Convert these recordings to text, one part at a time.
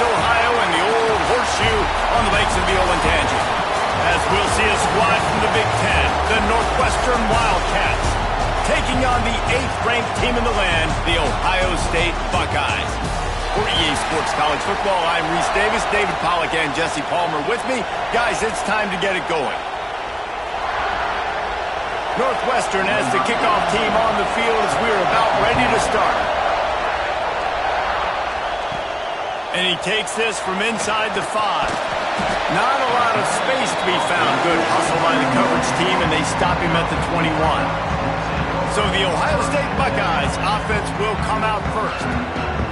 Ohio, and the old horseshoe on the banks of the Olentangy. As we'll see a squad from the Big Ten, the Northwestern Wildcats, taking on the 8th-ranked team in the land, the Ohio State Buckeyes. For EA Sports College Football, I'm Reese Davis, David Pollack, and Jesse Palmer with me. Guys, it's time to get it going. Northwestern has the kickoff team on the field as we're about ready to start. And he takes this from inside the 5. Not a lot of space to be found. Good hustle by the coverage team, and they stop him at the 21. So the Ohio State Buckeyes offense will come out first.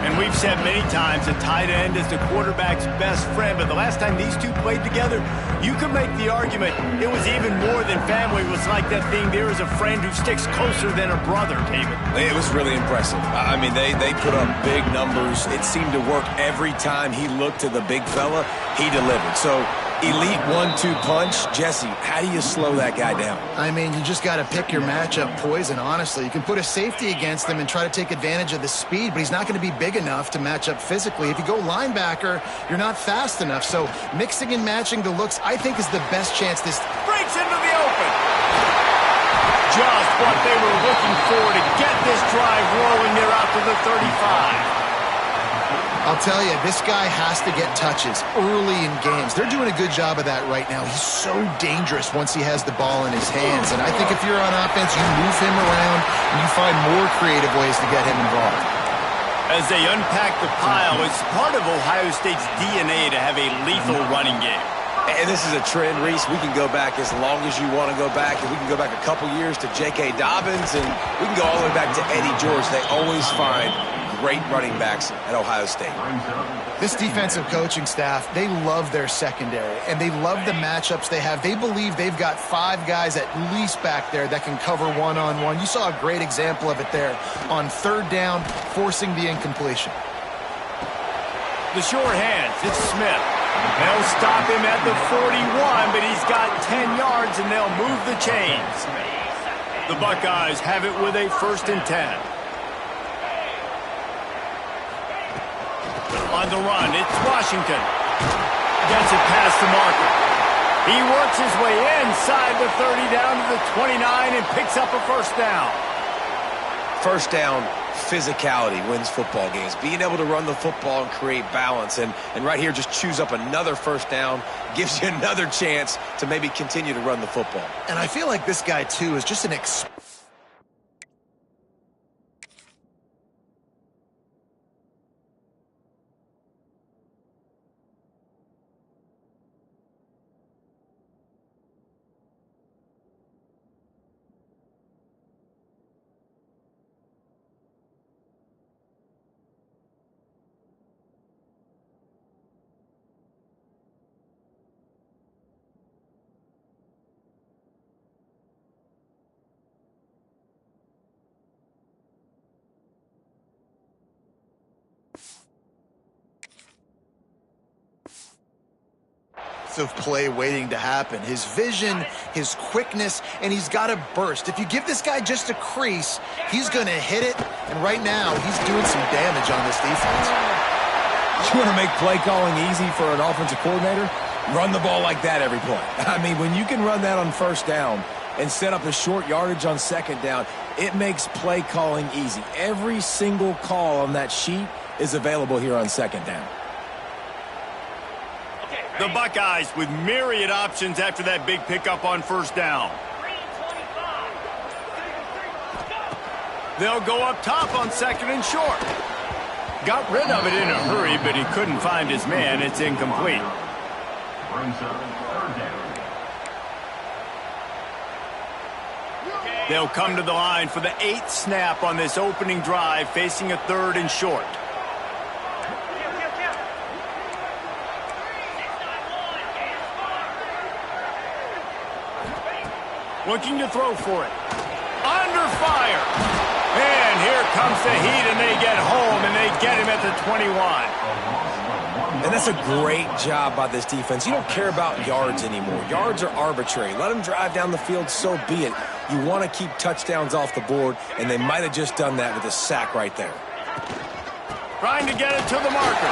And we've said many times a tight end is the quarterback's best friend, but the last time these two played together, you could make the argument it was even more than family. It was like that thing, there is a friend who sticks closer than a brother, David. It was really impressive. I mean, they put up big numbers. It seemed to work every time he looked to the big fella, he delivered. So elite 1-2 punch. Jesse, how do you slow that guy down? I mean, you just got to pick your matchup poison, honestly. You can put a safety against him and try to take advantage of the speed, but he's not going to be big enough to match up physically. If you go linebacker, you're not fast enough. So mixing and matching the looks, I think, is the best chance. This breaks into the open. Just what they were looking for to get this drive rolling. They're out to the 35. I'll tell you, this guy has to get touches early in games. They're doing a good job of that right now. He's so dangerous once he has the ball in his hands. And I think if you're on offense, you move him around and you find more creative ways to get him involved. As they unpack the pile, it's part of Ohio State's DNA to have a lethal running game. And this is a trend, Reese. We can go back as long as you want to go back. And we can go back a couple years to J.K. Dobbins, and we can go all the way back to Eddie George. They always find great running backs at Ohio State. This defensive coaching staff, they love their secondary, and they love the matchups they have. They believe they've got 5 guys at least back there that can cover one-on-one. You saw a great example of it there on 3rd down, forcing the incompletion. The sure hands, it's Smith. They'll stop him at the 41, but he's got 10 yards, and they'll move the chains. The Buckeyes have it with a 1st and 10. On the run, it's Washington. Gets it past the marker. He works his way inside the 30 down to the 29 and picks up a 1st down. 1st down, physicality wins football games. Being able to run the football and create balance. And right here, just choose up another 1st down. Gives you another chance to maybe continue to run the football. And I feel like this guy, too, is just an of play waiting to happen. His vision, his quickness, and he's got a burst. If you give this guy just a crease, he's going to hit it, and right now he's doing some damage on this defense. You want to make play calling easy for an offensive coordinator? Run the ball like that every play. I mean, when you can run that on 1st down and set up a short yardage on 2nd down, it makes play calling easy. Every single call on that sheet is available here on 2nd down. The Buckeyes with myriad options after that big pickup on 1st down. They'll go up top on 2nd and short. Got rid of it in a hurry, but he couldn't find his man. It's incomplete. They'll come to the line for the 8th snap on this opening drive, facing a 3rd and short. Looking to throw for it. Under fire. And here comes the heat, and they get home, and they get him at the 21. And that's a great job by this defense. You don't care about yards anymore. Yards are arbitrary. Let them drive down the field, so be it. You want to keep touchdowns off the board, and they might have just done that with a sack right there. Trying to get it to the marker.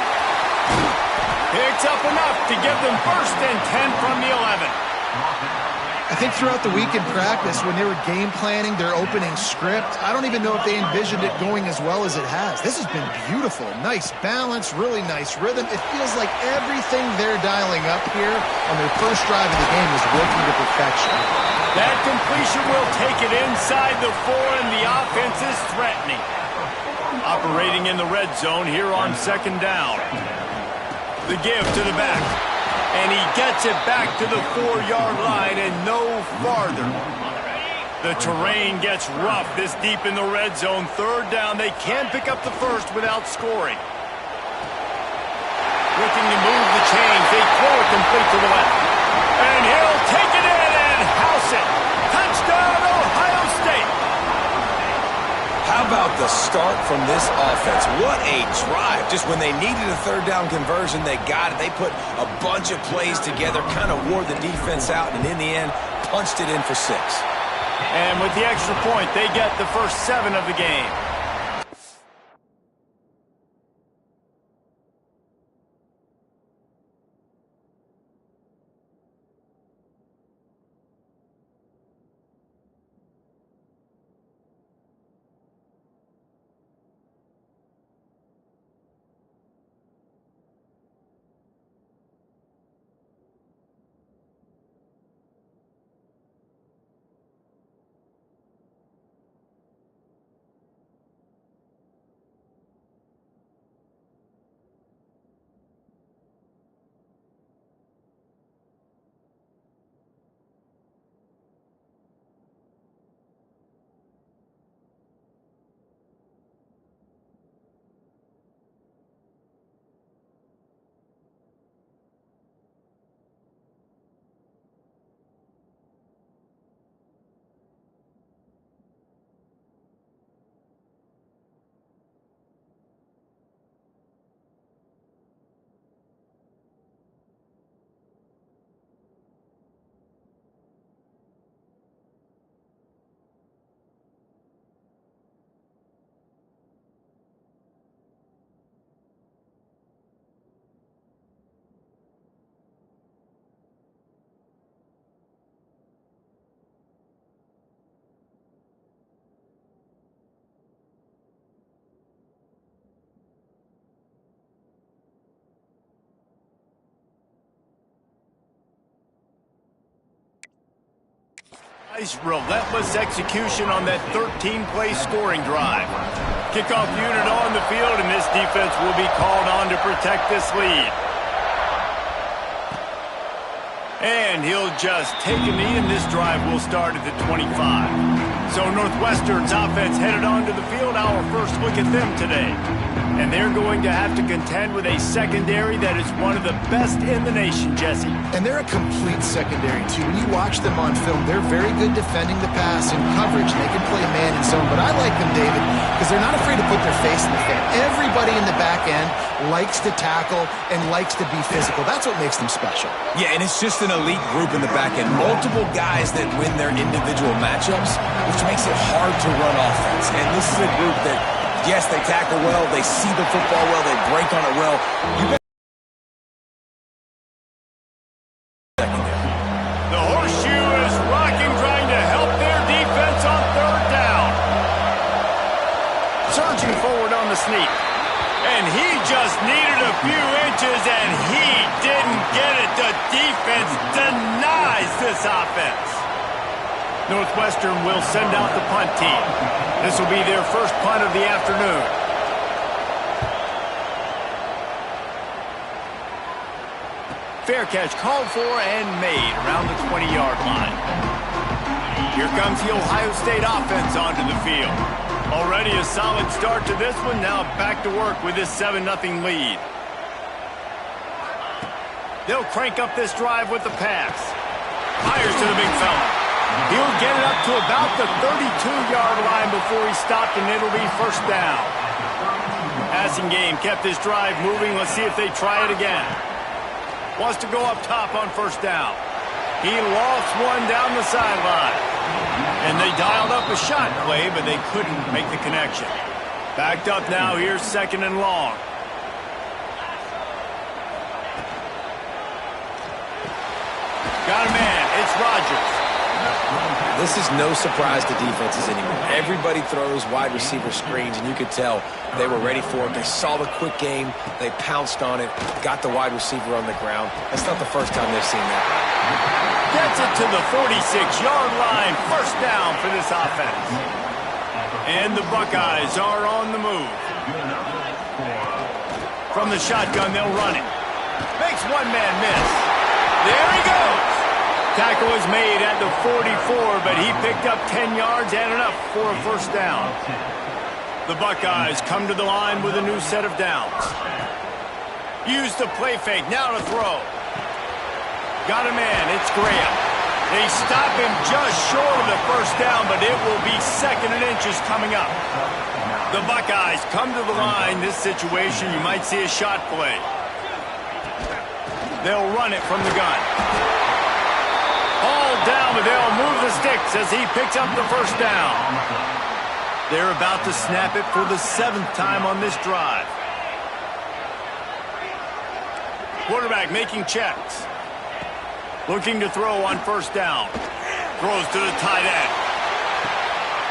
Picks up enough to give them 1st and 10 from the 11. I think throughout the week in practice, when they were game planning their opening script, I don't even know if they envisioned it going as well as it has. This has been beautiful. Nice balance, really nice rhythm. It feels like everything they're dialing up here on their first drive of the game is working to perfection. That completion will take it inside the 4, and the offense is threatening. Operating in the red zone here on 2nd down. The give to the back. And he gets it back to the 4-yard line and no farther. The terrain gets rough this deep in the red zone. 3rd down. They can pick up the 1st without scoring. Looking to move the chains. They throw it complete to the left. And he'll take it in and house it. Touchdown, Ohio State. How about the start from this offense? What a drive. Just when they needed a 3rd down conversion, they got it. They put a bunch of plays together, kind of wore the defense out, and in the end, punched it in for 6. And with the extra point, they get the first 7 of the game. Nice, relentless execution on that 13-play scoring drive. Kickoff unit on the field, and this defense will be called on to protect this lead. And he'll just take a knee, and this drive will start at the 25. So Northwestern's offense headed onto the field. Our first look at them today. And they're going to have to contend with a secondary that is one of the best in the nation, Jesse. And they're a complete secondary, too. When you watch them on film, they're very good defending the pass and coverage. They can play man and zone. But I like them, David, because they're not afraid to put their face in the fan. Everybody in the back end likes to tackle and likes to be physical. That's what makes them special. Yeah, and it's just an elite group in the back end. Multiple guys that win their individual matchups, which makes it hard to run offense. And this is a group that, yes, they tackle well, they see the football well, they break on it well. The horseshoe is rocking, trying to help their defense on 3rd down. Surging forward on the sneak. And he just needed a few inches, and he didn't get it. The defense denies this offense. Northwestern will send out the punt team. This will be their first punt of the afternoon. Fair catch called for and made around the 20-yard line. Here comes the Ohio State offense onto the field. Already a solid start to this one. Now back to work with this 7-0 lead. They'll crank up this drive with the pass. Fires to the big fella. He'll get it up to about the 32-yard line before he stopped, and it'll be 1st down. Passing game kept this drive moving. Let's see if they try it again. Wants to go up top on 1st down. He lost one down the sideline. And they dialed up a shot play, but they couldn't make the connection. Backed up now. Here's 2nd and long. Got a man. It's Rodgers. This is no surprise to defenses anymore. Everybody throws wide receiver screens, and you could tell they were ready for it. They saw the quick game. They pounced on it, got the wide receiver on the ground. That's not the first time they've seen that. Gets it to the 46-yard line. First down for this offense. And the Buckeyes are on the move. From the shotgun, they'll run it. Makes one man miss. There he goes. Tackle is made at the 44, but he picked up 10 yards and enough for a first down. The Buckeyes come to the line with a new set of downs. Use the play fake. Now to throw. Got a man. It's Graham. They stop him just short of the first down, but it will be 2nd and inches coming up. The Buckeyes come to the line. This situation, you might see a shot play. They'll run it from the gun. All down, but they'll move the sticks as he picks up the first down. They're about to snap it for the 7th time on this drive. Quarterback making checks. Looking to throw on first down. Throws to the tight end.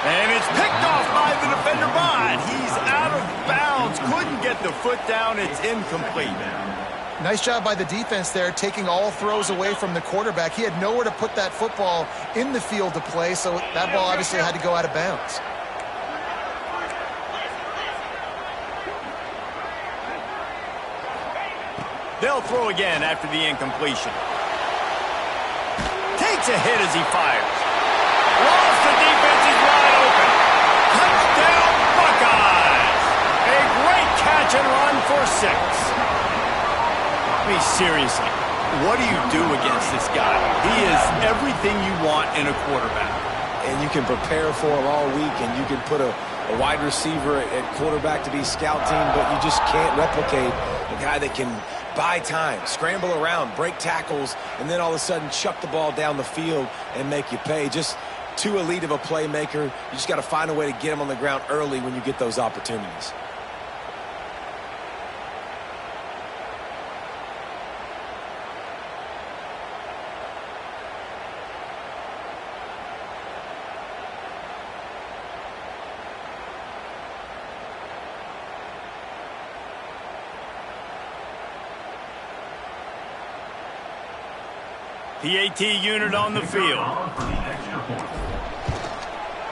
And it's picked off by the defender, but he's out of bounds. Couldn't get the foot down. It's incomplete. Nice job by the defense there, taking all throws away from the quarterback. He had nowhere to put that football in the field to play, so that ball obviously had to go out of bounds. They'll throw again after the incompletion. Takes a hit as he fires. Lost the defense, is wide open. Touchdown, Buckeyes! A great catch and run for 6. I mean, seriously, what do you do against this guy? He is everything you want in a quarterback. And you can prepare for him all week, and you can put a wide receiver at quarterback to be scouting, but you just can't replicate a guy that can buy time, scramble around, break tackles, and then all of a sudden chuck the ball down the field and make you pay. Just too elite of a playmaker. You just got to find a way to get him on the ground early when you get those opportunities. The AT unit on the field.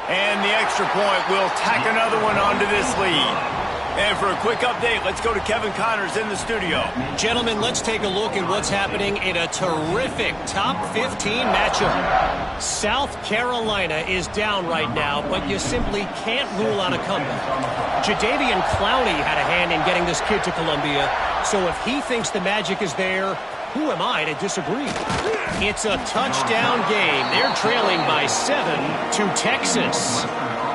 And the extra point will tack another one onto this lead. And for a quick update, let's go to Kevin Connors in the studio. Gentlemen, let's take a look at what's happening in a terrific top 15 matchup. South Carolina is down right now, but you simply can't rule out a comeback. Jadeveon Clowney had a hand in getting this kid to Columbia, so if he thinks the magic is there, who am I to disagree? It's a touchdown game. They're trailing by 7 to Texas.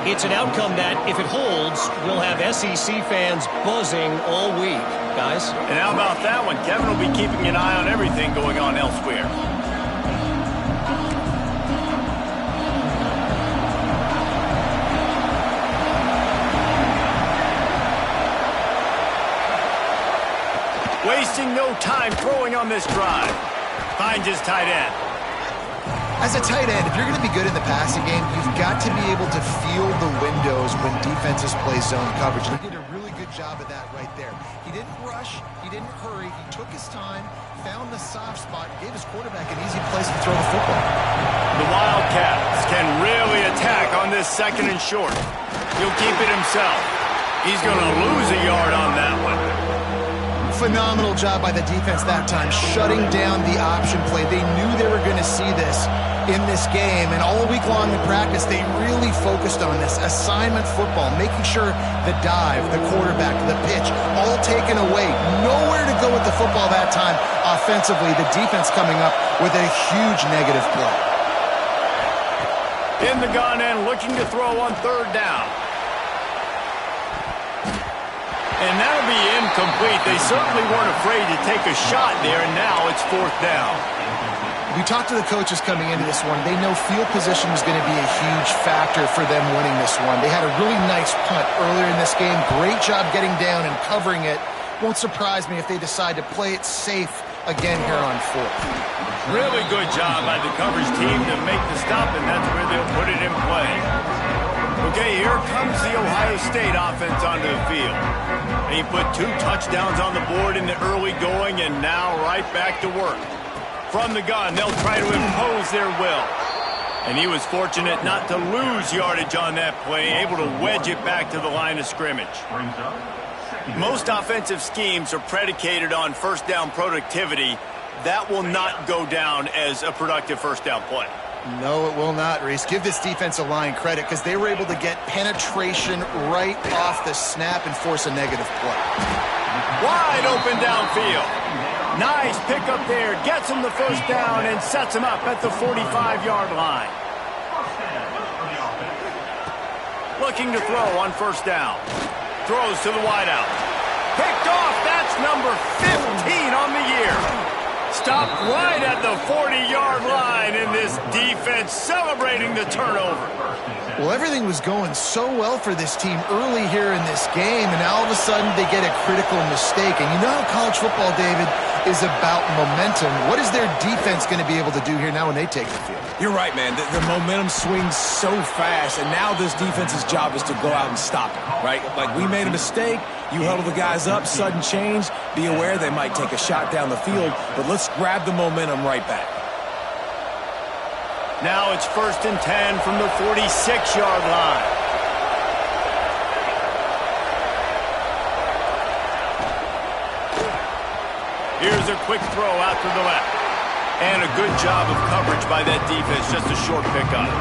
It's an outcome that, if it holds, will have SEC fans buzzing all week. Guys? And how about that one? Kevin will be keeping an eye on everything going on elsewhere. Wasting no time throwing on this drive. Finds his tight end. As a tight end, if you're going to be good in the passing game, you've got to be able to feel the windows when defenses play zone coverage. And he did a really good job of that right there. He didn't rush. He didn't hurry. He took his time, found the soft spot, gave his quarterback an easy place to throw the football. The Wildcats can really attack on this 2nd and short. He'll keep it himself. He's going to lose a yard on that one. Phenomenal job by the defense that time, shutting down the option play. They knew they were going to see this in this game, and all week long in practice, they really focused on this assignment football, making sure the dive, the quarterback, the pitch, all taken away. Nowhere to go with the football that time offensively. The defense coming up with a huge negative play. In the gun and looking to throw on 3rd down. And that'll be incomplete. They certainly weren't afraid to take a shot there, and now it's 4th down. We talked to the coaches coming into this one. They know field position is going to be a huge factor for them winning this one. They had a really nice punt earlier in this game. Great job getting down and covering it. Won't surprise me if they decide to play it safe again here on fourth. Really good job by the coverage team to make the stop, and that's where they'll put it in play. Okay, here comes the Ohio State offense onto the field. He put 2 touchdowns on the board in the early going, and now right back to work. From the gun, they'll try to impose their will. And he was fortunate not to lose yardage on that play, able to wedge it back to the line of scrimmage. Most offensive schemes are predicated on first down productivity. That will not go down as a productive first down play. No, it will not, Reese. Give this defensive line credit because they were able to get penetration right off the snap and force a negative play. Wide open downfield. Nice pickup there. Gets him the first down and sets him up at the 45-yard line. Looking to throw on first down. Throws to the wideout. Picked off. That's number 15 on the year. Stopped right at the 40-yard line, and this defense celebrating the turnover. Well, everything was going so well for this team early here in this game, and now all of a sudden they get a critical mistake. And you know how college football, David, is about momentum. What is their defense going to be able to do here now when they take the field? You're right, man. The momentum swings so fast, and now this defense's job is to go out and stop it, right? Like, we made a mistake. You huddle the guys up, sudden change. Be aware they might take a shot down the field, but let's grab the momentum right back. Now it's 1st and 10 from the 46-yard line. Here's a quick throw out to the left. And a good job of coverage by that defense, just a short pickup.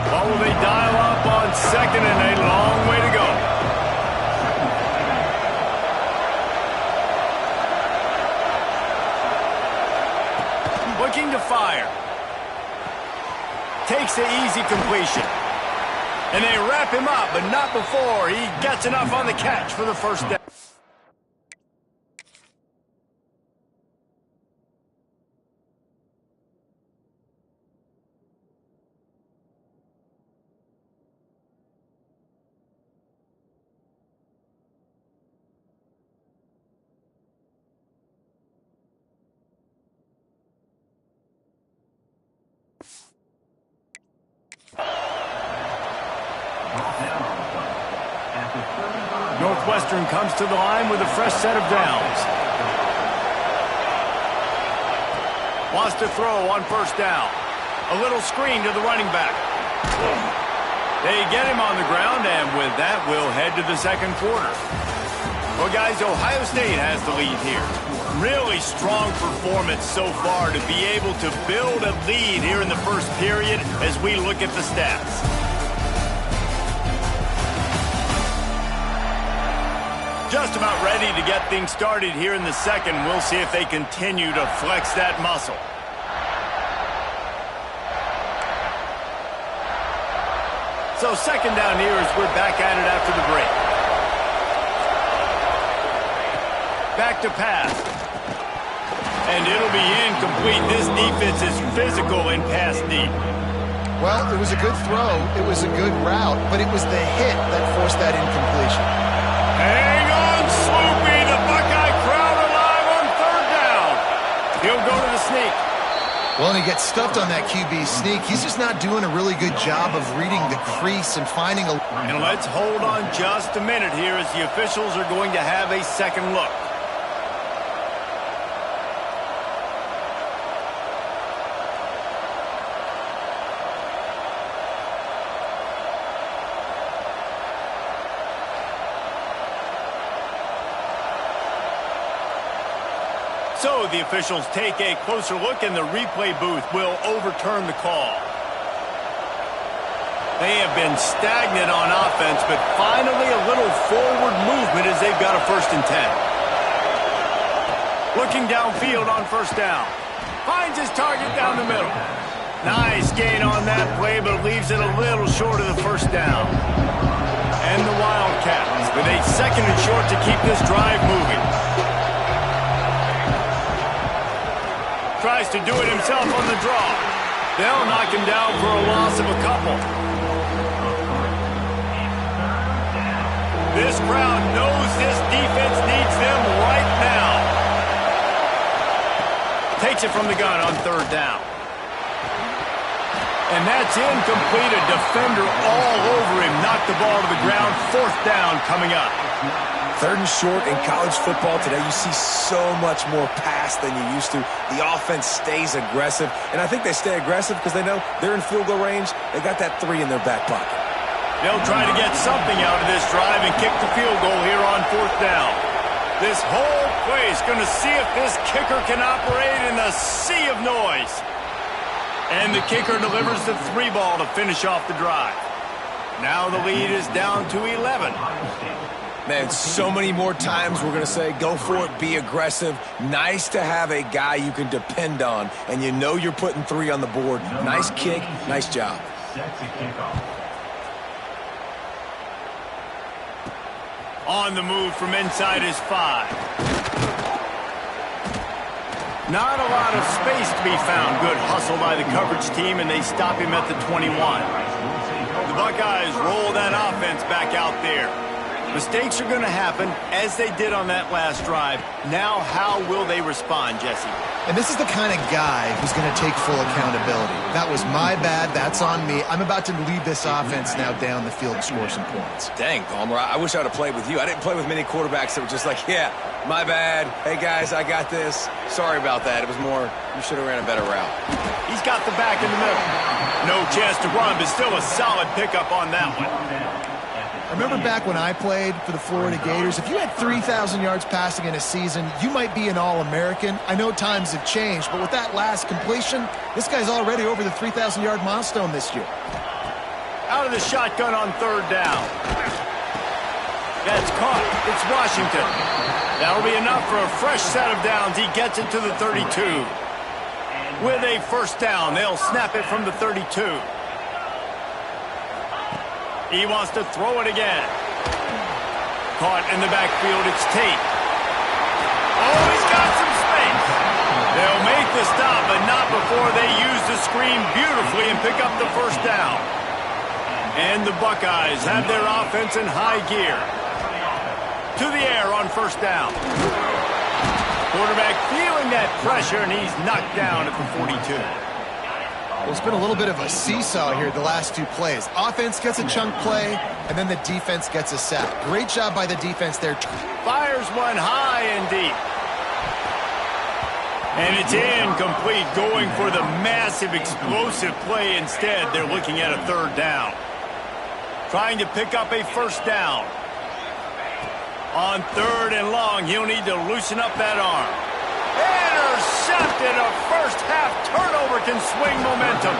What will they dial up on 2nd and a long way to go? Looking to fire. Takes the easy completion. And they wrap him up, but not before he gets enough on the catch for the first down. Northwestern comes to the line with a fresh set of downs. Wants to throw on first down. A little screen to the running back. They get him on the ground, and with that, we'll head to the second quarter. Well, guys, Ohio State has the lead here. Really strong performance so far to be able to build a lead here in the first period as we look at the stats. Just about ready to get things started here in the second. We'll see if they continue to flex that muscle. So second down here as we're back at it after the break. Back to pass. And it'll be incomplete. This defense is physical in pass deep. Well, it was a good throw. It was a good route, but it was the hit that forced that incompletion. Hang on, Swoopy. The Buckeye crowd alive on third down. He'll go to the sneak. Well, and he gets stuffed on that QB sneak. He's just not doing a really good job of reading the crease and finding a... And let's hold on just a minute here as the officials are going to have a second look. So the officials take a closer look, and the replay booth will overturn the call. They have been stagnant on offense, but finally a little forward movement as they've got a 1st and 10. Looking downfield on first down. Finds his target down the middle. Nice gain on that play, but leaves it a little short of the first down. And the Wildcats with a 2nd and short to keep this drive moving. Tries to do it himself on the draw. They'll knock him down for a loss of a couple. This crowd knows this defense needs them right now. takes it from the gun on third down. And that's incomplete. A defender all over him. Knocked the ball to the ground. Fourth down coming up. Third and short in college football today, you see so much more pass than you used to. The offense stays aggressive, and I think they stay aggressive because they know they're in field goal range. They got that 3 in their back pocket. They'll try to get something out of this drive and kick the field goal here on fourth down. This whole play is going to see if this kicker can operate in a sea of noise. And the kicker delivers the 3 ball to finish off the drive. Now the lead is down to 11. Man, so many more times we're going to say, go for it, be aggressive. Nice to have a guy you can depend on, and you know you're putting 3 on the board. Nice kick, nice job. On the move from inside his 5. Not a lot of space to be found. Good hustle by the coverage team, and they stop him at the 21. The Buckeyes roll that offense back out there. Mistakes are going to happen, as they did on that last drive. Now, how will they respond, Jesse? And this is the kind of guy who's going to take full accountability. That was my bad. That's on me. I'm about to lead this offense now down the field and score some points. Dang, Palmer, I wish I would have played with you. I didn't play with many quarterbacks that were just like, yeah, my bad. Hey, guys, I got this. Sorry about that. It was more, you should have ran a better route. He's got the back in the middle. No chance to run, but still a solid pickup on that one. I remember back when I played for the Florida Gators, if you had 3,000 yards passing in a season, you might be an All-American. I know times have changed, but with that last completion, this guy's already over the 3,000-yard milestone this year. Out of the shotgun on third down. That's caught. It's Washington. That'll be enough for a fresh set of downs. He gets it to the 32. With a first down, they'll snap it from the 32. He wants to throw it again. Caught in the backfield, it's Tate. Oh, he's got some space. They'll make the stop, but not before they use the screen beautifully and pick up the first down. And the Buckeyes have their offense in high gear. To the air on first down. Quarterback feeling that pressure, and he's knocked down at the 42. Well, it's been a little bit of a seesaw here the last 2 plays. Offense gets a chunk play, and then the defense gets a sack. Great job by the defense there. Fires one high and deep. And it's incomplete, going for the massive explosive play instead. They're looking at a third down. Trying to pick up a first down. On third and long, he'll need to loosen up that arm. Intercepted. A first-half turnover can swing momentum.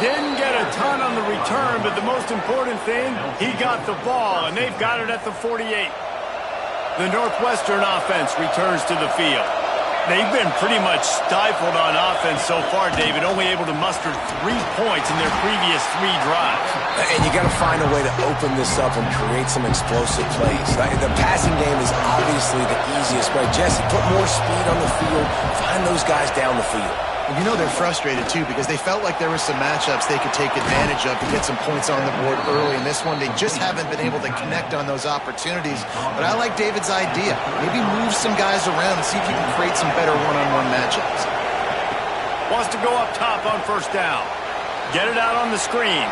Didn't get a ton on the return, but the most important thing, he got the ball, and they've got it at the 48. The Northwestern offense returns to the field. They've been pretty much stifled on offense so far, David, only able to muster 3 points in their previous 3 drives. And you got to find a way to open this up and create some explosive plays. The passing game is obviously the easiest way. Jesse, put more speed on the field. Find those guys down the field. And you know they're frustrated, too, because they felt like there were some matchups they could take advantage of to get some points on the board early. In this one, they just haven't been able to connect on those opportunities. But I like David's idea. Maybe move some guys around and see if you can create some better one-on-one matchups. Wants to go up top on first down. Get it out on the screen.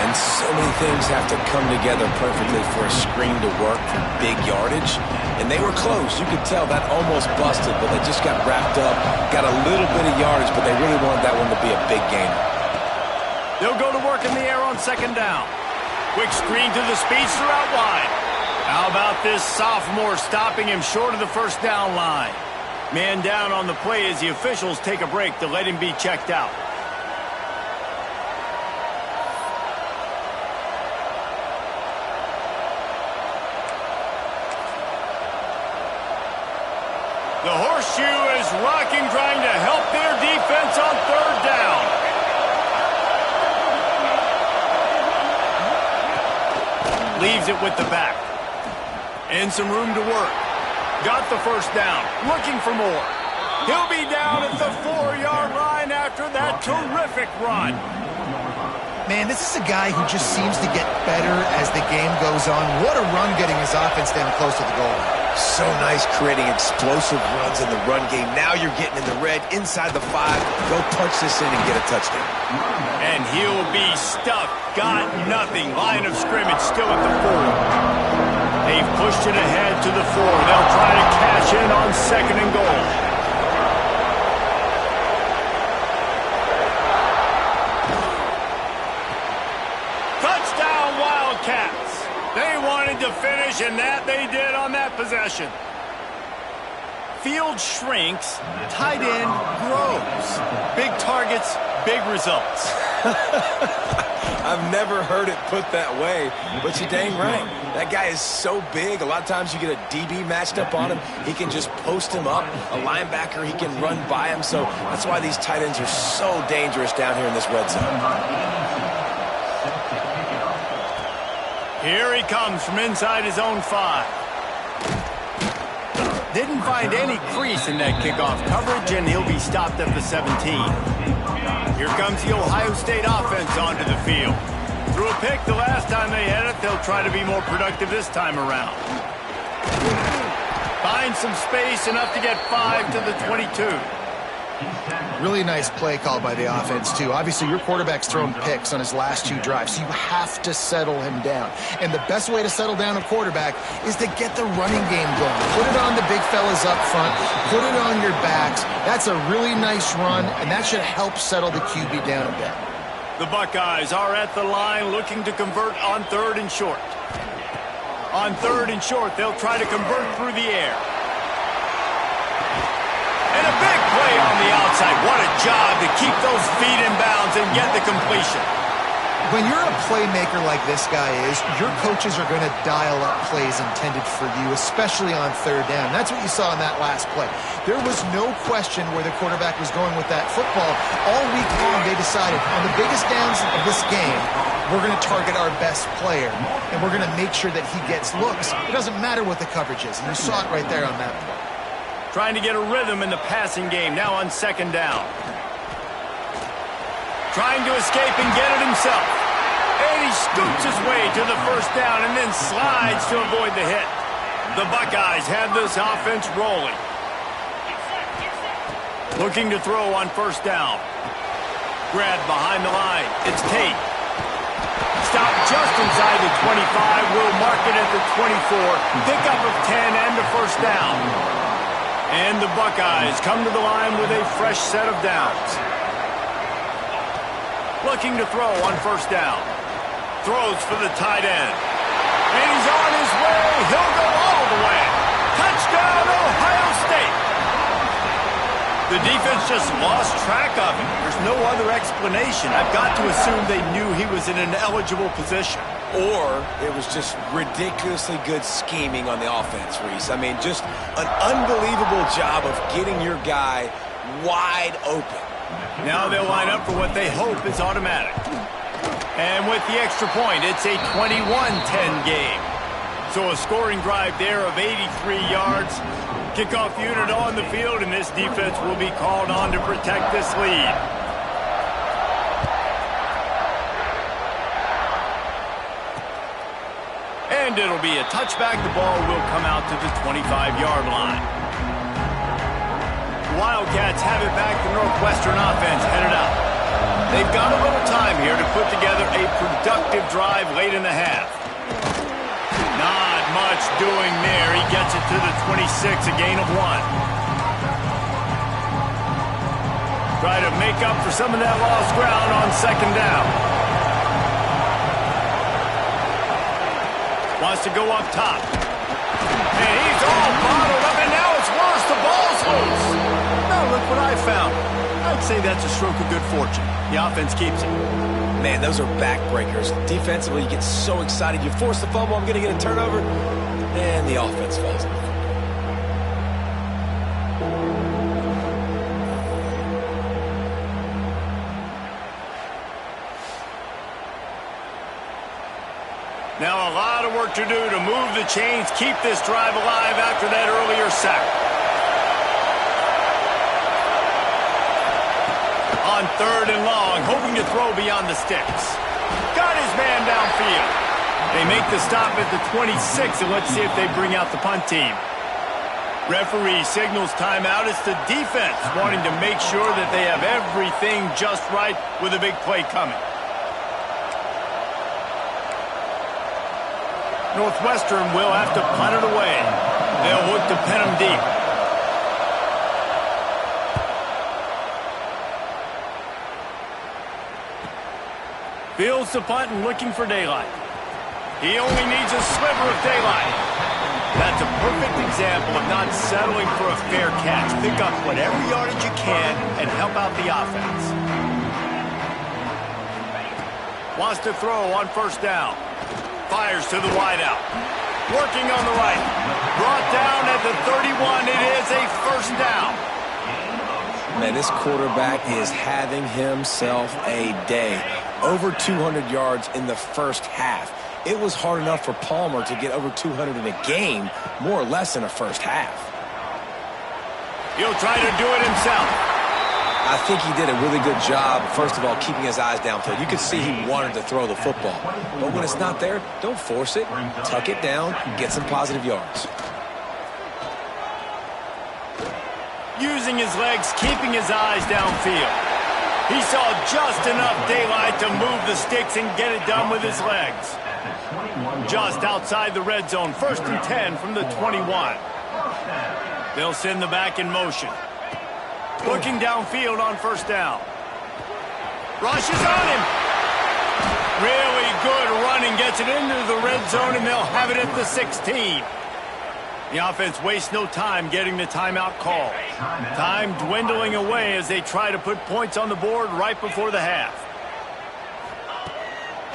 And so many things have to come together perfectly for a screen to work for big yardage. And they were close. You could tell that almost busted, but they just got wrapped up, got a little bit of yardage, but they really wanted that one to be a big gainer. They'll go to work in the air on second down. Quick screen to the speedster out wide. How about this sophomore stopping him short of the first down line? Man down on the play as the officials take a break to let him be checked out. The horseshoe is rocking, trying to help their defense on third down. Leaves it with the back. And some room to work. Got the first down. Looking for more. He'll be down at the 4-yard line after that terrific run. Man, this is a guy who just seems to get better as the game goes on. What a run getting his offense down close to the goal line. So nice creating explosive runs in the run game. Now you're getting in the red inside the 5. Go punch this in and get a touchdown. And he'll be stuck. Got nothing. Line of scrimmage still at the 4. They've pushed it ahead to the 4. They'll try to cash in on 2nd and goal. Touchdown, Wildcats. They wanted to finish, and that they did on that possession. Field shrinks, tight end grows. Big targets, big results. I've never heard it put that way, but you're dang right. That guy is so big. A lot of times you get a DB matched up on him. He can just post him up. A linebacker, he can run by him. So that's why these tight ends are so dangerous down here in this red zone. Here he comes from inside his own 5. Didn't find any crease in that kickoff coverage, and he'll be stopped at the 17. Here comes the Ohio State offense onto the field. Threw a pick the last time they had it. They'll try to be more productive this time around. Find some space, enough to get 5 to the 22. Really nice play call by the offense, too. Obviously, your quarterback's thrown picks on his last 2 drives, so you have to settle him down. And the best way to settle down a quarterback is to get the running game going. Put it on the big fellas up front. Put it on your backs. That's a really nice run, and that should help settle the QB down a bit. The Buckeyes are at the line looking to convert on 3rd and short. On 3rd and short, they'll try to convert through the air. And a big play on the outside. What a job to keep those feet in bounds and get the completion. When you're a playmaker like this guy is, your coaches are going to dial up plays intended for you, especially on 3rd down. That's what you saw in that last play. There was no question where the quarterback was going with that football. All week long, they decided on the biggest downs of this game, we're going to target our best player, and we're going to make sure that he gets looks. It doesn't matter what the coverage is, and you saw it right there on that play. Trying to get a rhythm in the passing game, now on 2nd down. Trying to escape and get it himself. And he scoots his way to the 1st down and then slides to avoid the hit. The Buckeyes have this offense rolling. Looking to throw on 1st down. Grabbed behind the line. It's Tate. Stopped just inside the 25. Will mark it at the 24. Pickup of 10 and the 1st down. And the Buckeyes come to the line with a fresh set of downs. Looking to throw on 1st down. Throws for the tight end. And he's on his way. He'll go all the way. Touchdown, Ohio State. The defense just lost track of him. There's no other explanation. I've got to assume they knew he was in an eligible position. Or it was just ridiculously good scheming on the offense, Reese. I mean, just an unbelievable job of getting your guy wide open. Now they'll line up for what they hope is automatic. And with the extra point, it's a 21-10 game. So a scoring drive there of 83 yards. Kickoff unit on the field, and this defense will be called on to protect this lead. And it'll be a touchback. The ball will come out to the 25-yard line. Wildcats have it back. The Northwestern offense headed out. They've got a little time here to put together a productive drive late in the half. Not much doing there. He gets it to the 26, a gain of 1. Try to make up for some of that lost ground on 2nd down. Wants to go up top. And he's all bottled up, and now it's worse. The ball's loose. Now look what I found. I'd say that's a stroke of good fortune. The offense keeps it. Man, those are backbreakers. Defensively, you get so excited. You force the fumble, I'm going to get a turnover, and the offense falls off. Now a lot of work to do to move the chains, keep this drive alive after that earlier sack. On 3rd and long, hoping to throw beyond the sticks. Got his man downfield. They make the stop at the 26, and let's see if they bring out the punt team. Referee signals timeout. It's the defense wanting to make sure that they have everything just right with a big play coming. Northwestern will have to punt it away. They'll look to pin them deep. Fields the punt and looking for daylight. He only needs a sliver of daylight. That's a perfect example of not settling for a fair catch. Pick up whatever yardage you can and help out the offense. Wants to throw on first down. Fires to the wideout. Working on the right. Brought down at the 31. It is a first down. Man, this quarterback is having himself a day. Over 200 yards in the first half. It was hard enough for Palmer to get over 200 in a game, more or less in a first half. He'll try to do it himself. I think he did a really good job, first of all, keeping his eyes downfield. You could see he wanted to throw the football. But when it's not there, don't force it. Tuck it down, get some positive yards. Using his legs, keeping his eyes downfield. He saw just enough daylight to move the sticks and get it done with his legs. Just outside the red zone, 1st and 10 from the 21. They'll send the back in motion. Looking downfield on first down. Rushes on him. Really good running, gets it into the red zone, and they'll have it at the 16. The offense wastes no time getting the timeout call. Time dwindling away as they try to put points on the board right before the half.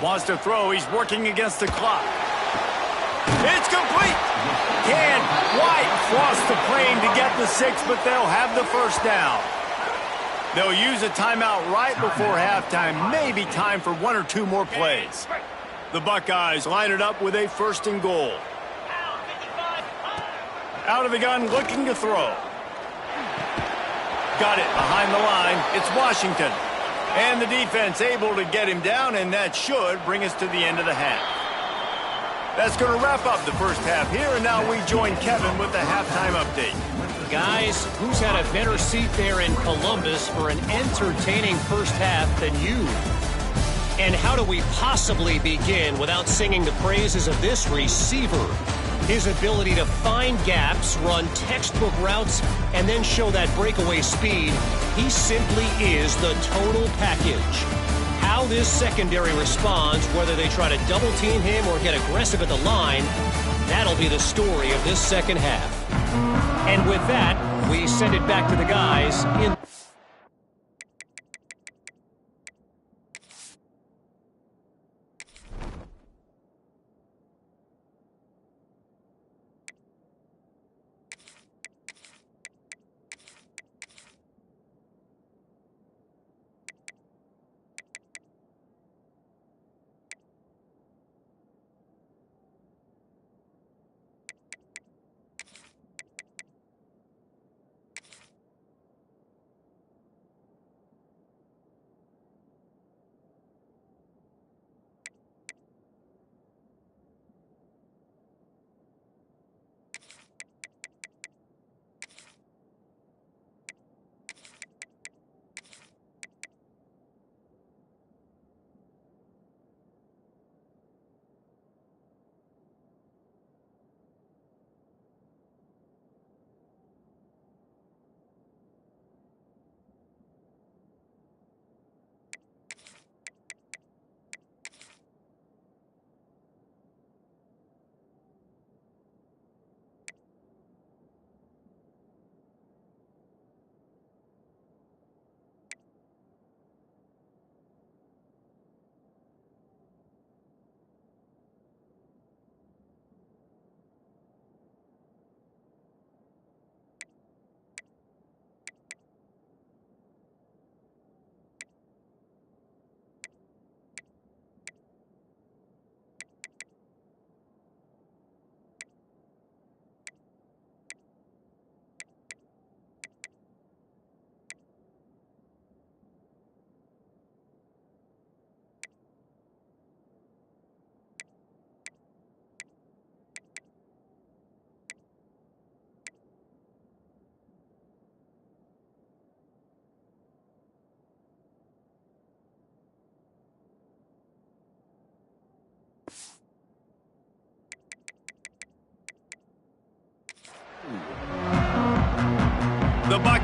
Wants to throw. He's working against the clock. It's complete. Can White cross the plane to get the 6, but they'll have the first down. They'll use a timeout right before halftime. Maybe time for 1 or 2 more plays. The Buckeyes line it up with a 1st and goal. Out of the gun, looking to throw. Got it behind the line. It's Washington. And the defense able to get him down, and that should bring us to the end of the half. That's going to wrap up the first half here, and now we join Kevin with the halftime update. Guys, who's had a better seat there in Columbus for an entertaining first half than you? And how do we possibly begin without singing the praises of this receiver? His ability to find gaps, run textbook routes, and then show that breakaway speed. He simply is the total package. How this secondary responds, whether they try to double-team him or get aggressive at the line, that'll be the story of this second half. And with that, we send it back to the guys in...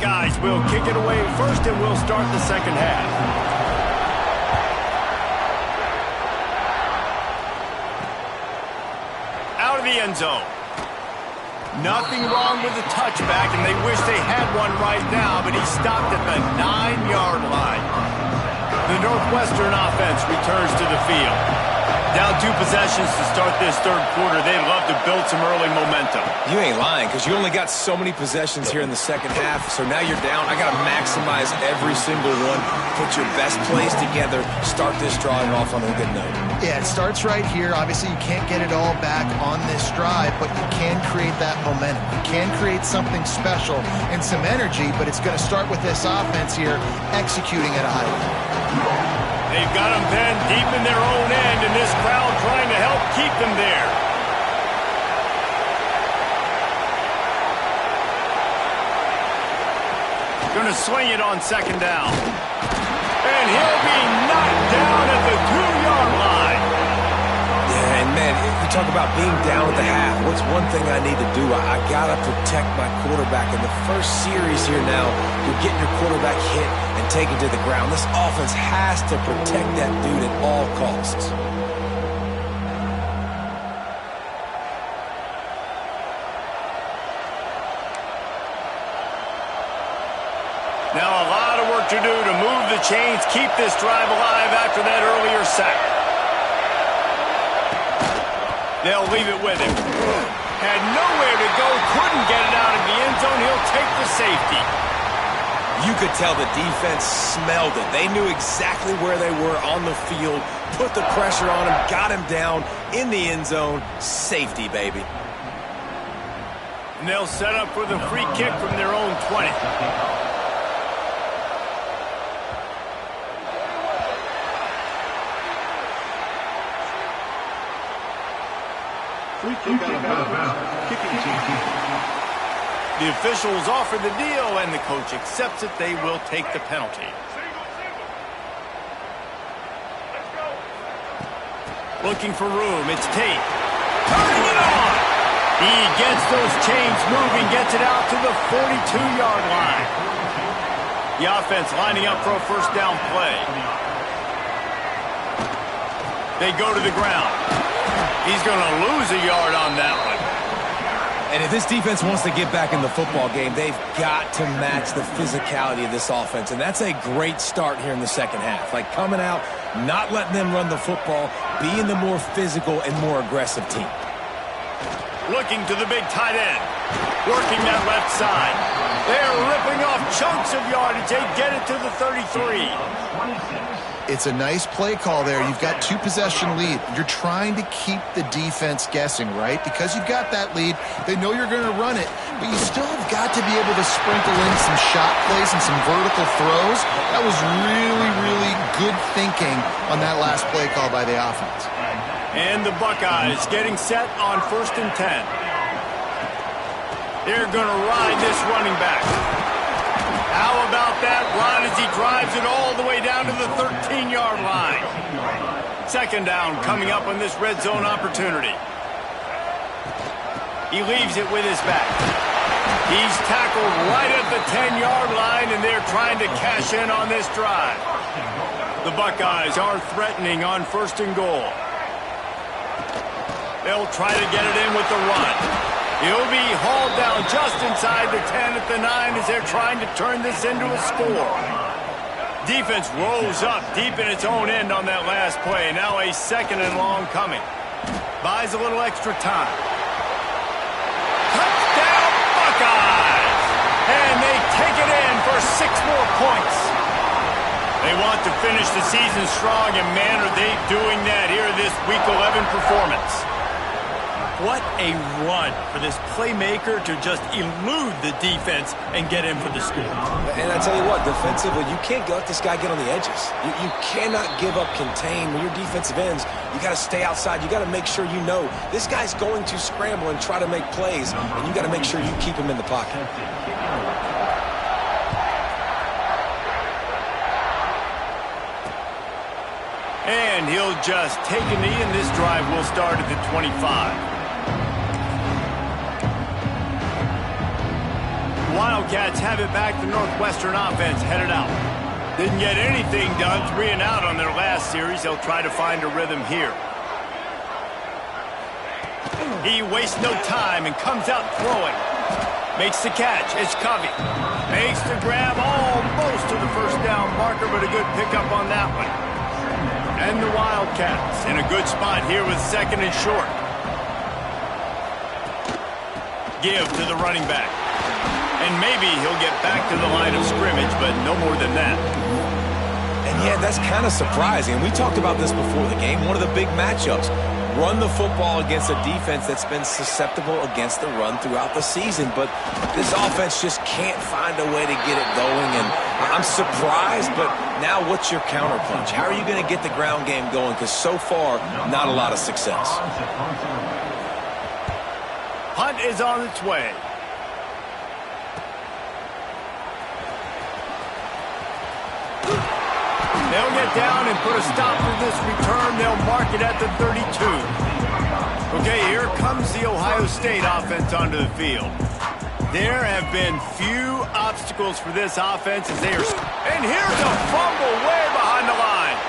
Buckeyes will kick it away first, and we'll start the second half. Out of the end zone. Nothing wrong with the touchback, and they wish they had one right now, but he stopped at the 9-yard line. The Northwestern offense returns to the field. Down 2 possessions to start this third quarter. They'd love to build some early momentum. You ain't lying, because you only got so many possessions here in the second half, so now you're down. I got to maximize every single one, put your best plays together, start this drive off on a good note. Yeah, it starts right here. Obviously, you can't get it all back on this drive, but you can create that momentum. You can create something special and some energy, but it's going to start with this offense here executing at a high level. They've got them pinned deep in their own end, and this crowd trying to help keep them there. Going to swing it on second down. And he'll be knocked down at the 2-yard line. Yeah, and man, you talk about being down at the half. What's one thing I need to do? I got to protect my quarterback. In the first series here now, you're getting your quarterback hit and taken to the ground. This offense has to protect that dude at all costs. Now a lot of work to do to move the chains, keep this drive alive after that earlier sack. They'll leave it with him. Had nowhere to go, couldn't get it out of the end zone. He'll take the safety. You could tell the defense smelled it. They knew exactly where they were on the field, put the pressure on him, got him down in the end zone. Safety, baby. And they'll set up for the free kick from their own 20. Free kick out of bounds. Kicking team. The officials offer the deal, and the coach accepts it. They will take the penalty. Looking for room. It's Tate. Turning it on. He gets those chains moving, gets it out to the 42-yard line. The offense lining up for a first down play. They go to the ground. He's going to lose a yard on that one. And if this defense wants to get back in the football game, they've got to match the physicality of this offense. And that's a great start here in the second half. Like coming out, not letting them run the football, being the more physical and more aggressive team. Looking to the big tight end. Working that left side. They're ripping off chunks of yardage. They get it to the 33. It's a nice play call there. You've got 2-possession lead. You're trying to keep the defense guessing, right? Because you've got that lead, they know you're going to run it, but you still have got to be able to sprinkle in some shot plays and some vertical throws. That was really, really good thinking on that last play call by the offense. And the Buckeyes getting set on 1st and 10. They're going to ride this running back. How about that run as he drives it all the way down to the 13-yard line? Second down coming up on this red zone opportunity. He leaves it with his back. He's tackled right at the 10-yard line, and they're trying to cash in on this drive. The Buckeyes are threatening on 1st and goal. They'll try to get it in with the run. He'll be hauled down just inside the 10 at the 9 as they're trying to turn this into a score. Defense rolls up deep in its own end on that last play. Now a 2nd and long coming. Buys a little extra time. Touchdown Buckeyes! And they take it in for 6 more points. They want to finish the season strong, and man, are they doing that here this Week 11 performance. What a run for this playmaker to just elude the defense and get in for the score. And I tell you what, defensively, you can't let this guy get on the edges. You cannot give up contain. When your defensive ends, you got to stay outside. You got to make sure you know this guy's going to scramble and try to make plays, and you got to make sure you keep him in the pocket. And he'll just take a knee, and this drive will start at the 25. Wildcats have it back. The Northwestern offense headed out. Didn't get anything done, 3 and out on their last series. They'll try to find a rhythm here. He wastes no time and comes out throwing. Makes the catch. It's Covey. Makes the grab almost to the first down marker, but a good pickup on that one. And the Wildcats in a good spot here with 2nd and short. Give to the running back. And maybe he'll get back to the line of scrimmage, but no more than that. And yeah, that's kind of surprising. We talked about this before the game. One of the big matchups. Run the football against a defense that's been susceptible against the run throughout the season. But this offense just can't find a way to get it going. And I'm surprised, but now what's your counterpunch? How are you going to get the ground game going? Because so far, not a lot of success. Punt is on its way. They'll get down and put a stop to this return. They'll mark it at the 32. Okay, here comes the Ohio State offense onto the field. There have been few obstacles for this offense as they are... And here's a fumble way behind the line.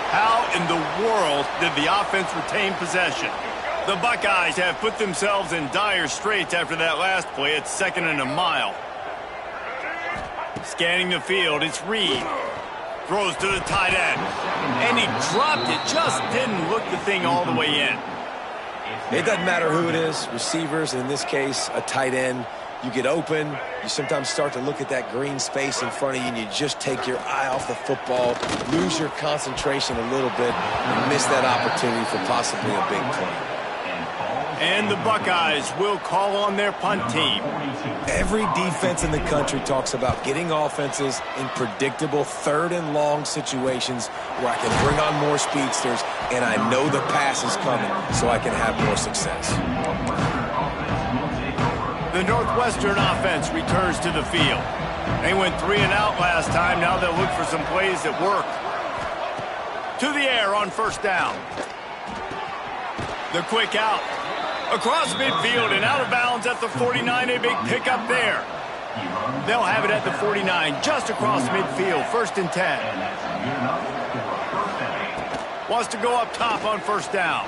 How in the world did the offense retain possession? The Buckeyes have put themselves in dire straits after that last play. It's 2nd and a mile. Scanning the field, it's Reed. Throws to the tight end. And he dropped it. Just didn't look the thing all the way in. It doesn't matter who it is, receivers, in this case, a tight end. You get open, you sometimes start to look at that green space in front of you, and you just take your eye off the football, lose your concentration a little bit, and miss that opportunity for possibly a big play. And the Buckeyes will call on their punt team. Every defense in the country talks about getting offenses in predictable 3rd and long situations where I can bring on more speedsters and I know the pass is coming so I can have more success. The Northwestern offense returns to the field. They went 3 and out last time. Now they'll look for some plays that work. To the air on 1st down. The quick out. Across midfield and out of bounds at the 49. A big pickup there. They'll have it at the 49, just across midfield. 1st and 10. Wants to go up top on 1st down.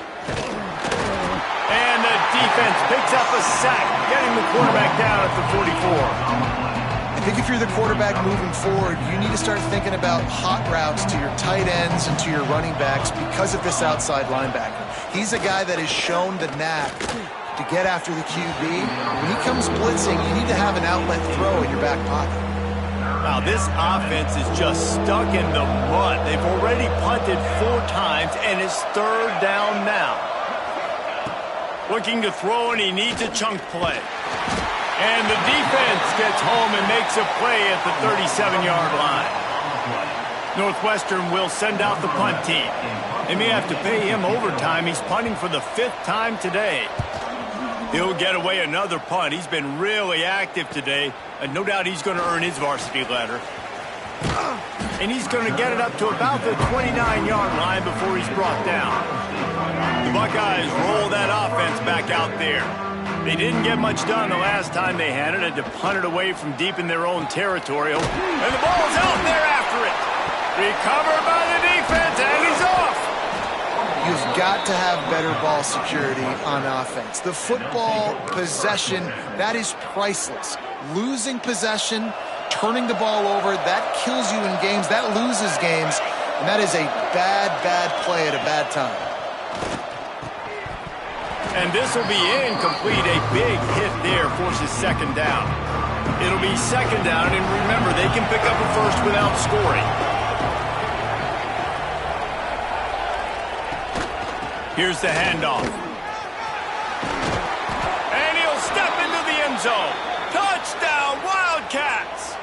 And the defense picks up a sack, getting the quarterback down at the 44. I think if you're the quarterback moving forward, you need to start thinking about hot routes to your tight ends and to your running backs because of this outside linebacker. He's a guy that has shown the knack to get after the QB. When he comes blitzing, you need to have an outlet throw in your back pocket. Wow, this offense is just stuck in the mud. They've already punted 4 times, and it's 3rd down now. Looking to throw, and he needs a chunk play. And the defense gets home and makes a play at the 37-yard line. Northwestern will send out the punt team. They may have to pay him overtime. He's punting for the 5th time today. He'll get away another punt. He's been really active today. And no doubt he's going to earn his varsity letter. And he's going to get it up to about the 29-yard line before he's brought down. The Buckeyes roll that offense back out there. They didn't get much done the last time they had it. Had to punt it away from deep in their own territory. And the ball's out there after it. Recovered by the defense, and he's off. You've got to have better ball security on offense. The football possession, that is priceless. Losing possession, turning the ball over, that kills you in games. That loses games. And that is a bad, bad play at a bad time. And this will be incomplete. A big hit there forces 2nd down. It'll be 2nd down, and remember, they can pick up a first without scoring. Here's the handoff. And he'll step into the end zone. Touchdown, Wildcats!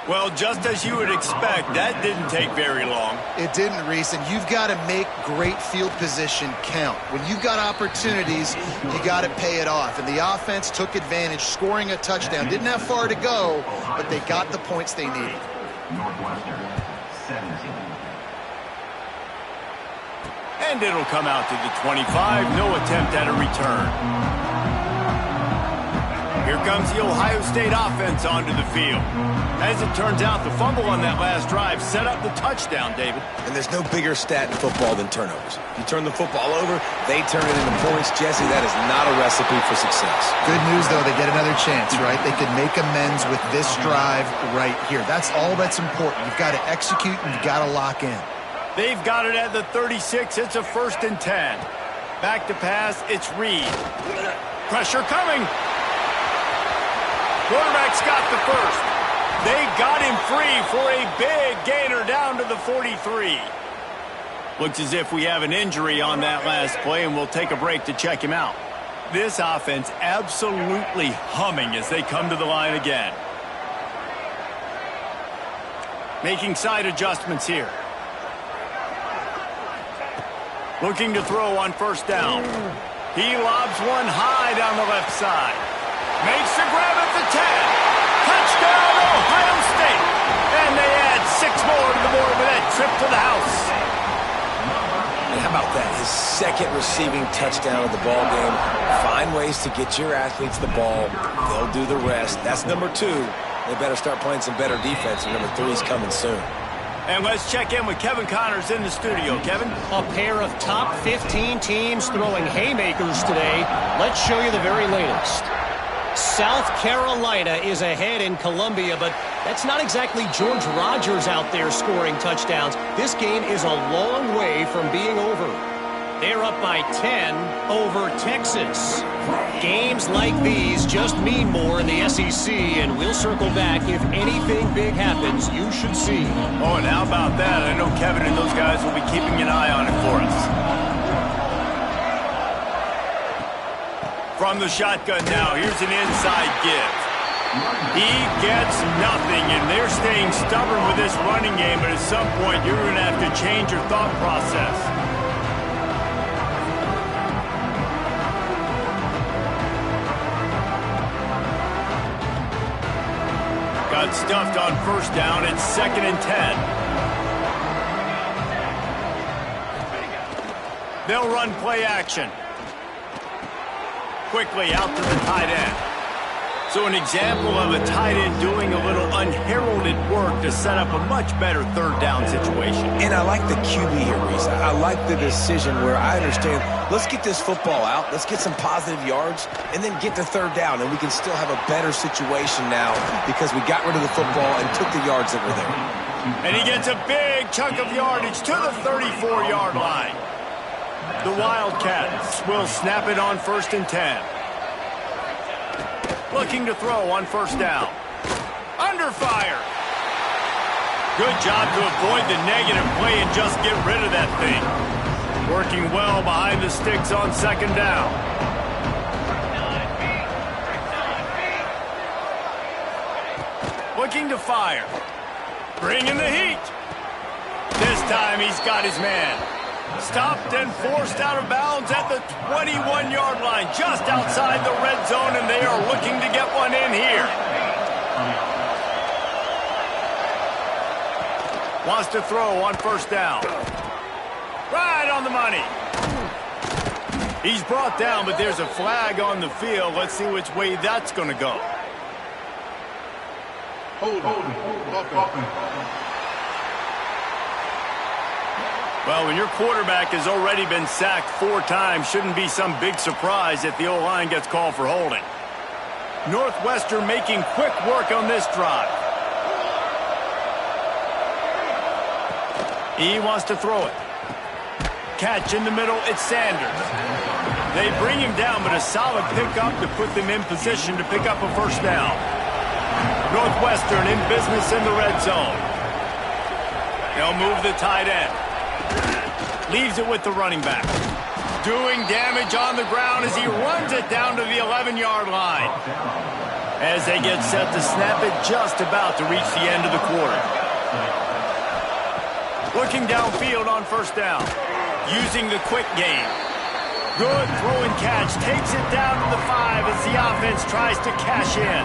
Well, just as you would expect, that didn't take very long. It didn't, Reese, and you've got to make great field position count. When you've got opportunities, you got to pay it off. And the offense took advantage, scoring a touchdown. Didn't have far to go, but they got the points they needed. Northwestern, 17. And it'll come out to the 25. No attempt at a return. Here comes the Ohio State offense onto the field. As it turns out, the fumble on that last drive set up the touchdown, David. And there's no bigger stat in football than turnovers. You turn the football over, they turn it into points. Jesse, that is not a recipe for success. Good news, though, they get another chance, right? They could make amends with this drive right here. That's all that's important. You've got to execute and you've got to lock in. They've got it at the 36. It's a 1st and 10. Back to pass, it's Reed. Pressure coming. Quarterback's got the first. They got him free for a big gainer down to the 43. Looks as if we have an injury on that last play, and we'll take a break to check him out. This offense absolutely humming as they come to the line again. Making side adjustments here. Looking to throw on 1st down. He lobs one high down the left side. Makes the grab at the 10. Touchdown, Ohio State. And they add 6 more to the board with that trip to the house. And how about that? His 2nd receiving touchdown of the ball game. Find ways to get your athletes the ball. They'll do the rest. That's number 2. They better start playing some better defense, and number 3 is coming soon. And let's check in with Kevin Connors in the studio. Kevin? A pair of top 15 teams throwing haymakers today. Let's show you the very latest. South Carolina is ahead in Columbia, but that's not exactly George Rogers out there scoring touchdowns. This game is a long way from being over. They're up by 10 over Texas. Games like these just mean more in the SEC, and we'll circle back if anything big happens. You should see. Oh, and how about that? I know Kevin and those guys will be keeping an eye on it for us. From the shotgun now, here's an inside give. He gets nothing, and they're staying stubborn with this running game, but at some point you're going to have to change your thought process. Got stuffed on 1st down. It's 2nd and 10. They'll run play action. Quickly out to the tight end. So an example of a tight end doing a little unheralded work to set up a much better 3rd down situation. And I like the QB here, Reese. I like the decision where I understand, let's get this football out, let's get some positive yards, and then get to 3rd down, and we can still have a better situation now because we got rid of the football and took the yards that were there. And he gets a big chunk of yardage to the 34-yard line. The Wildcats will snap it on 1st and 10. Looking to throw on 1st down. Under fire. Good job to avoid the negative play and just get rid of that thing. Working well behind the sticks on 2nd down. Looking to fire. Bringing the heat. This time he's got his man. Stopped and forced out of bounds at the 21-yard line, just outside the red zone, and they are looking to get one in here. Wants to throw on 1st down. Right on the money. He's brought down, but there's a flag on the field. Let's see which way that's going to go. Well, when your quarterback has already been sacked 4 times, shouldn't be some big surprise if the O-line gets called for holding. Northwestern making quick work on this drive. He wants to throw it. Catch in the middle, it's Sanders. They bring him down, but a solid pickup to put them in position to pick up a 1st down. Northwestern in business in the red zone. They'll move the tight end. Leaves it with the running back. Doing damage on the ground as he runs it down to the 11-yard line. As they get set to snap it, just about to reach the end of the quarter. Looking downfield on 1st down. Using the quick game. Good throw and catch. Takes it down to the 5 as the offense tries to cash in.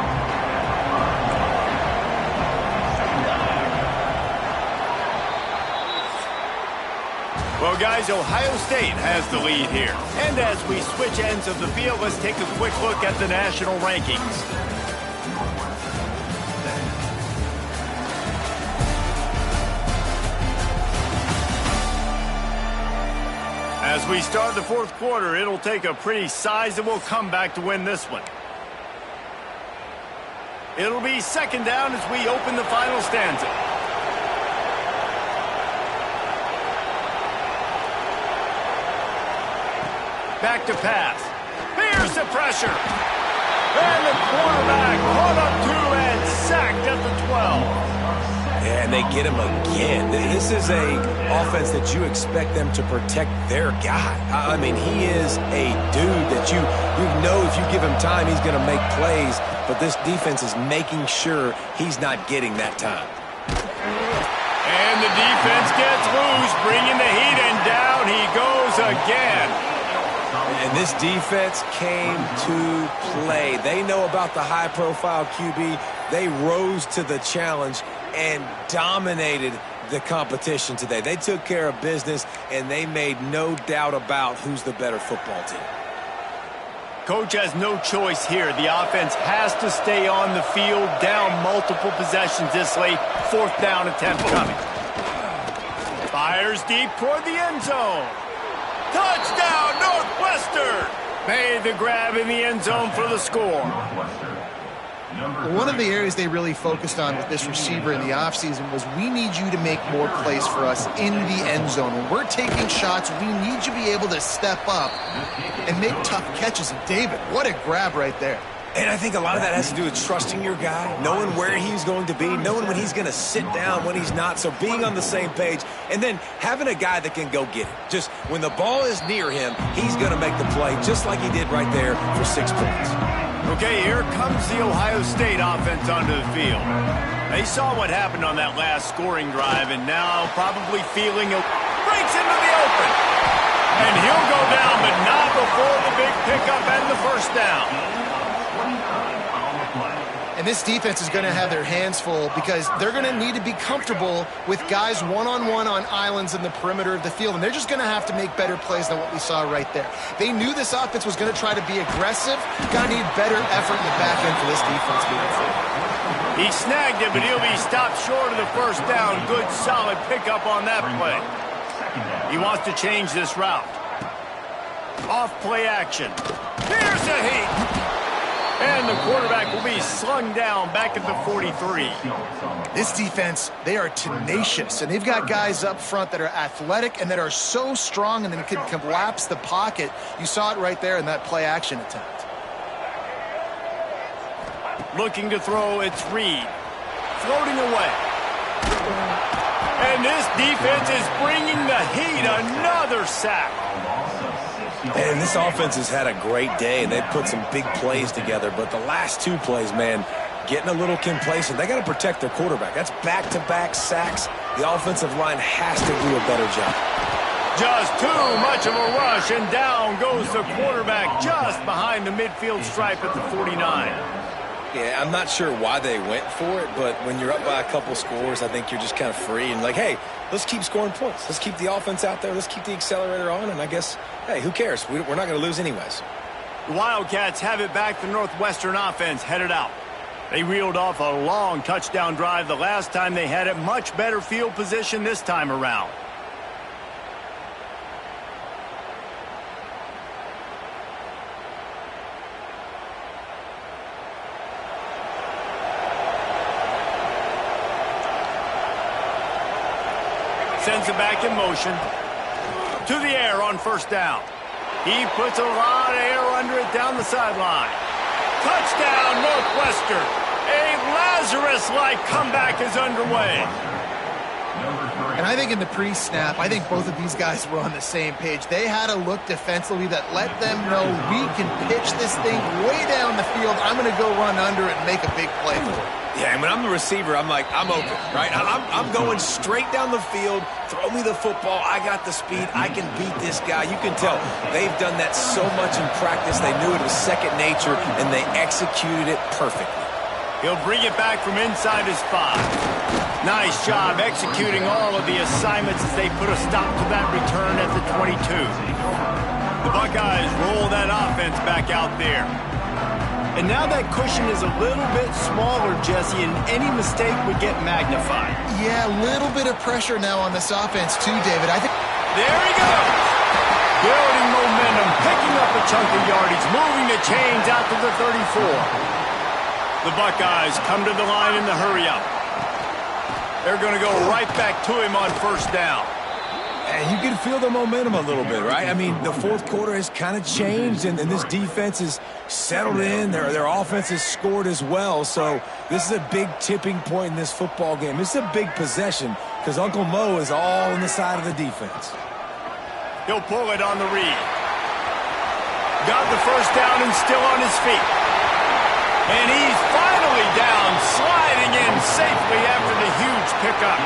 Well, guys, Ohio State has the lead here. And as we switch ends of the field, let's take a quick look at the national rankings. As we start the fourth quarter, it'll take a pretty sizable comeback to win this one. It'll be second down as we open the final stanza. Back to pass. Here's the pressure. And the quarterback caught up to and sacked at the 12. And they get him again. This is a offense that you expect them to protect their guy. I mean, he is a dude that you know if you give him time, he's going to make plays. But this defense is making sure he's not getting that time. And the defense gets loose, bringing the heat, and down he goes again. And this defense came to play. They know about the high-profile QB. They rose to the challenge and dominated the competition today. They took care of business, and they made no doubt about who's the better football team. Coach has no choice here. The offense has to stay on the field, down multiple possessions this late. Fourth down attempt coming. Fires deep toward the end zone. Touchdown, Northwestern! Made the grab in the end zone for the score. One of the areas they really focused on with this receiver in the offseason was we need you to make more plays for us in the end zone. When we're taking shots, we need you to be able to step up and make tough catches. And David, what a grab right there. And I think a lot of that has to do with trusting your guy, knowing where he's going to be, knowing when he's going to sit down, when he's not, so being on the same page, and then having a guy that can go get it. Just when the ball is near him, he's going to make the play just like he did right there for 6 points. Okay, here comes the Ohio State offense onto the field. They saw what happened on that last scoring drive, and now probably feeling it breaks into the open. And he'll go down, but not before the big pickup and the first down. And this defense is going to have their hands full because they're going to need to be comfortable with guys one-on-one on islands in the perimeter of the field. And they're just going to have to make better plays than what we saw right there. They knew this offense was going to try to be aggressive. Got to need better effort in the back end for this defense moving forward. He snagged it, but he'll be stopped short of the first down. Good, solid pickup on that play. He wants to change this route. Off play action. Here's the heat. And the quarterback will be slung down back at the 43. This defense, they are tenacious, and they've got guys up front that are athletic and that are so strong and then can collapse the pocket. You saw it right there in that play action attempt. Looking to throw, it's Reed. Floating away. And this defense is bringing the heat. Another sack. And this offense has had a great day, and they've put some big plays together. But the last 2 plays, man, getting a little complacent. They got to protect their quarterback. That's back-to-back sacks. The offensive line has to do a better job. Just too much of a rush, and down goes the quarterback just behind the midfield stripe at the 49. Yeah, I'm not sure why they went for it, but when you're up by a couple scores, I think you're just kind of free and like, hey, let's keep scoring points. Let's keep the offense out there. Let's keep the accelerator on, and I guess, hey, who cares? We're not going to lose anyways. The Wildcats have it back. The Northwestern offense headed out. They reeled off a long touchdown drive the last time they had it. Much better field position this time around. Sends it back in motion. To the air on first down. He puts a lot of air under it down the sideline. Touchdown, Northwestern. A Lazarus-like comeback is underway. And I think in the pre-snap, I think both of these guys were on the same page. They had a look defensively that let them know we can pitch this thing way down the field. I'm going to go run under it and make a big play for it. Yeah, and when I'm the receiver, I'm like, I'm open, right? I'm going straight down the field. Throw me the football. I got the speed. I can beat this guy. You can tell they've done that so much in practice. They knew it was second nature, and they executed it perfectly. He'll bring it back from inside his 5. Nice job executing all of the assignments as they put a stop to that return at the 22. The Buckeyes roll that offense back out there. And now that cushion is a little bit smaller, Jesse, and any mistake would get magnified. Yeah, a little bit of pressure now on this offense too, David. I think. There he goes. Building momentum, picking up a chunk of yardage, moving the chains out to the 34. The Buckeyes come to the line in the hurry-up. They're going to go right back to him on first down. And you can feel the momentum a little bit, right? I mean, the fourth quarter has kind of changed, and this defense is settled in. Their offense has scored as well, so this is a big tipping point in this football game. This is a big possession because Uncle Mo is all on the side of the defense. He'll pull it on the read. Got the first down and still on his feet. And he's finally down, sliding in safely after the huge pickup.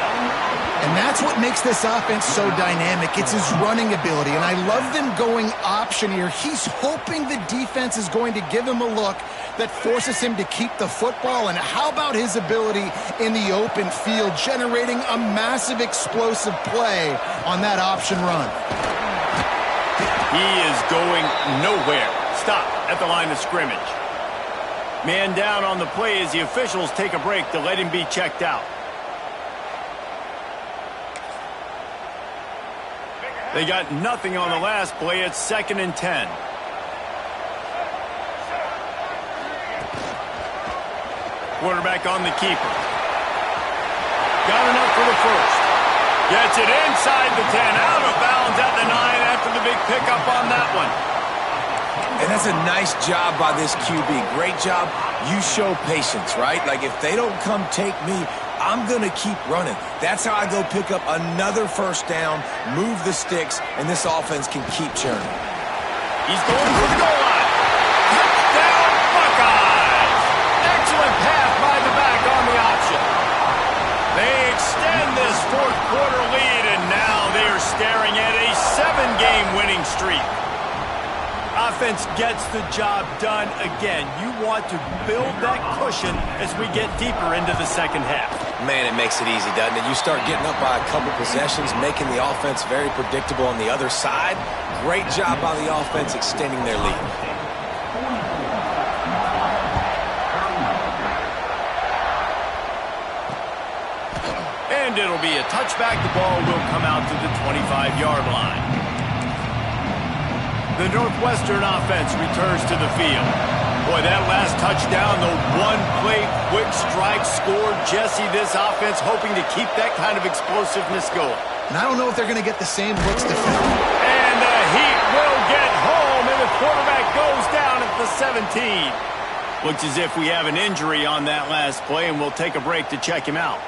And that's what makes this offense so dynamic. It's his running ability, and I love them going option here. He's hoping the defense is going to give him a look that forces him to keep the football. And how about his ability in the open field, generating a massive explosive play on that option run? He is going nowhere. Stop at the line of scrimmage. Man down on the play as the officials take a break to let him be checked out. They got nothing on the last play. It's 2nd and 10. Quarterback on the keeper. Got enough for the first. Gets it inside the 10. Out of bounds at the 9 after the big pickup on that one. And that's a nice job by this QB. Great job. You show patience, right? Like, if they don't come take me, I'm going to keep running. That's how I go pick up another first down, move the sticks, and this offense can keep churning. He's going for the goal line. Touchdown, Buckeyes! Excellent pass by the back on the option. They extend this fourth quarter lead, and now they are staring at a 7-game winning streak. Offense gets the job done again. You want to build that cushion as we get deeper into the second half. Man, it makes it easy, doesn't it? You start getting up by a couple possessions, making the offense very predictable on the other side. Great job by the offense extending their lead. And it'll be a touchback. The ball will come out to the 25-yard line. The Northwestern offense returns to the field. Boy, that last touchdown, the one-play quick strike scored. Jesse, this offense hoping to keep that kind of explosiveness going. And I don't know if they're going to get the same looks defending. And the Heat will get home, and the quarterback goes down at the 17. Looks as if we have an injury on that last play, and we'll take a break to check him out.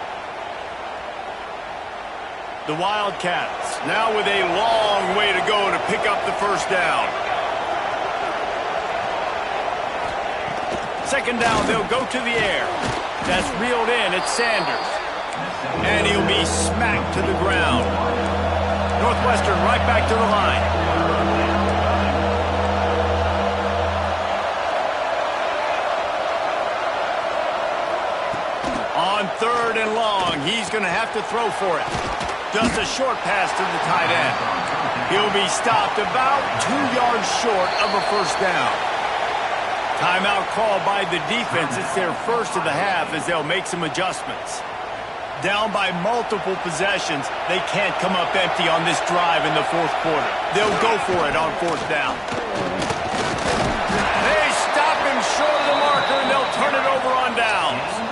The Wildcats now with a long way to go to pick up the first down. Second down, they'll go to the air. That's reeled in. It's Sanders. And he'll be smacked to the ground. Northwestern right back to the line. On 3rd and long, he's going to have to throw for it. Just a short pass to the tight end. He'll be stopped about 2 yards short of a first down. Timeout call by the defense. It's their first of the half as they'll make some adjustments. Down by multiple possessions, they can't come up empty on this drive in the fourth quarter. They'll go for it on 4th down. They stop him short of the marker, and they'll turn it over on downs.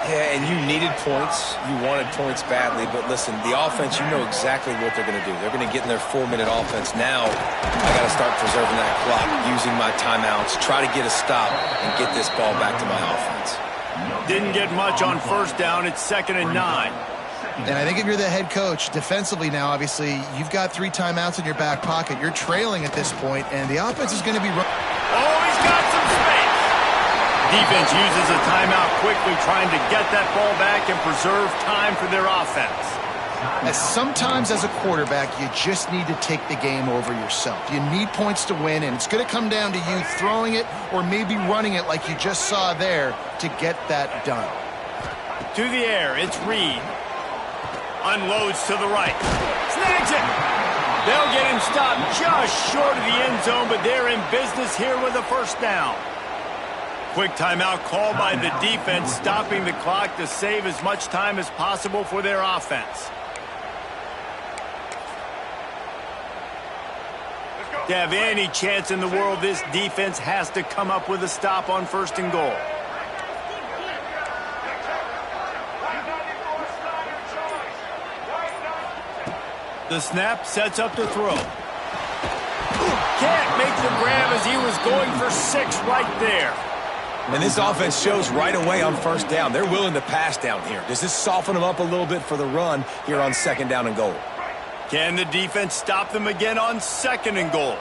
Yeah, and you needed points. You wanted points badly. But listen, the offense, you know exactly what they're going to do. They're going to get in their 4-minute offense. Now, I got to start preserving that clock, using my timeouts, try to get a stop, and get this ball back to my offense. Didn't get much on first down. It's 2nd and 9. And I think if you're the head coach, defensively now, obviously, you've got 3 timeouts in your back pocket. You're trailing at this point, and the offense is going to be... Oh, he's got some space. Defense uses a timeout quickly, trying to get that ball back and preserve time for their offense. As sometimes as a quarterback, you just need to take the game over yourself. You need points to win, and it's going to come down to you throwing it or maybe running it like you just saw there to get that done. To the air, it's Reed. Unloads to the right. Snags it! They'll get him stopped just short of the end zone, but they're in business here with a first down. Quick timeout called by the defense, stopping the clock to save as much time as possible for their offense. To have any chance in the world, this defense has to come up with a stop on 1st and goal. The snap sets up to throw. Can't make the grab as he was going for 6 right there. And this offense shows right away on 1st down. They're willing to pass down here. Does this soften them up a little bit for the run here on 2nd down and goal? Can the defense stop them again on 2nd and goal?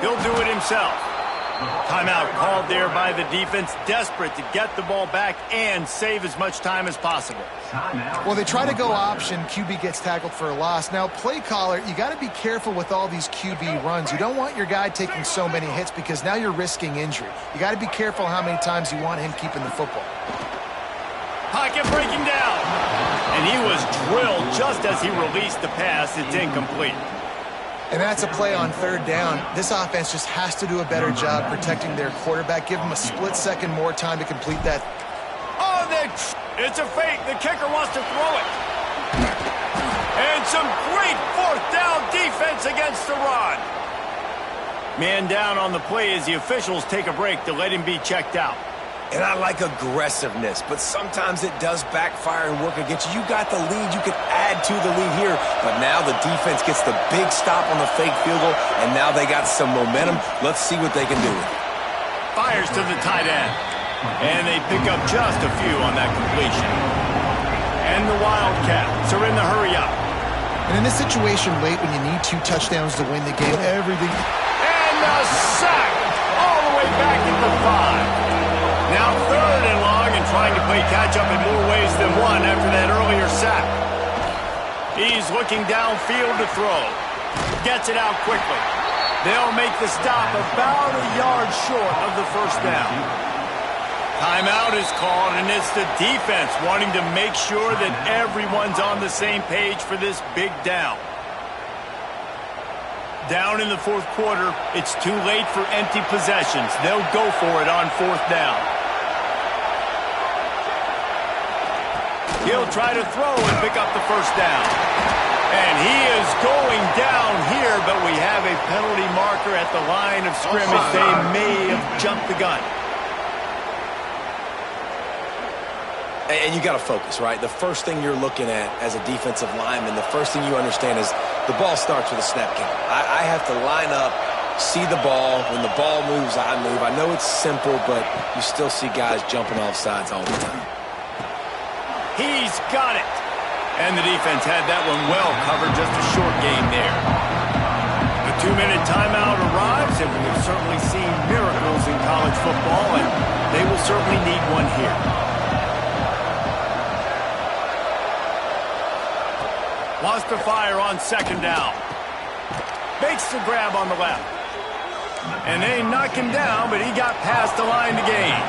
He'll do it himself. Timeout called there by the defense, desperate to get the ball back and save as much time as possible. Well, they try to go option. QB gets tackled for a loss. Now, play caller, you got to be careful with all these QB runs. You don't want your guy taking so many hits because now you're risking injury. You got to be careful how many times you want him keeping the football. Pocket breaking down. And he was drilled just as he released the pass. It's incomplete. And that's a play on 3rd down. This offense just has to do a better job protecting their quarterback. Give him a split second more time to complete that. Oh, it's a fake. The kicker wants to throw it. And some great 4th down defense against the run. Man down on the play as the officials take a break to let him be checked out. And I like aggressiveness, but sometimes it does backfire and work against you. You got the lead. You can add to the lead here. But now the defense gets the big stop on the fake field goal, and now they got some momentum. Let's see what they can do with it. Fires to the tight end. And they pick up just a few on that completion. And the Wildcats are in the hurry up. And in this situation late when you need 2 touchdowns to win the game, everything. And a sack all the way back at the 5. Now 3rd and long and trying to play catch-up in more ways than one after that earlier sack. He's looking downfield to throw. Gets it out quickly. They'll make the stop about a yard short of the 1st down. Timeout is called, and it's the defense wanting to make sure that everyone's on the same page for this big down. Down in the 4th quarter, it's too late for empty possessions. They'll go for it on 4th down. He'll try to throw and pick up the 1st down. And he is going down here, but we have a penalty marker at the line of scrimmage. They may have jumped the gun. And you got to focus, right? The first thing you're looking at as a defensive lineman, the first thing you understand is the ball starts with a snap count. I have to line up, see the ball. When the ball moves, I move. I know it's simple, but you still see guys jumping off sides all the time. He's got it. And the defense had that one well covered, just a short gain there. The 2-minute timeout arrives, and we've certainly seen miracles in college football, and they will certainly need one here. Wants to fire on 2nd down. Makes the grab on the left. And they knock him down, but he got past the line to gain.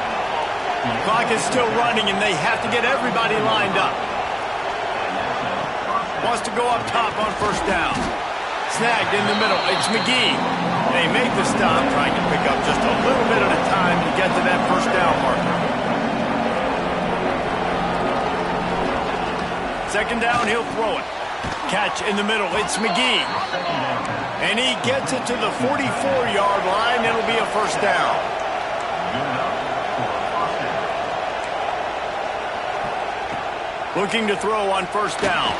Clock is still running, and they have to get everybody lined up. Wants to go up top on 1st down. Snagged in the middle. It's McGee. They make the stop, trying to pick up just a little bit at a time to get to that 1st down marker. 2nd down, he'll throw it. Catch in the middle. It's McGee. And he gets it to the 44-yard line. It'll be a 1st down. Looking to throw on 1st down.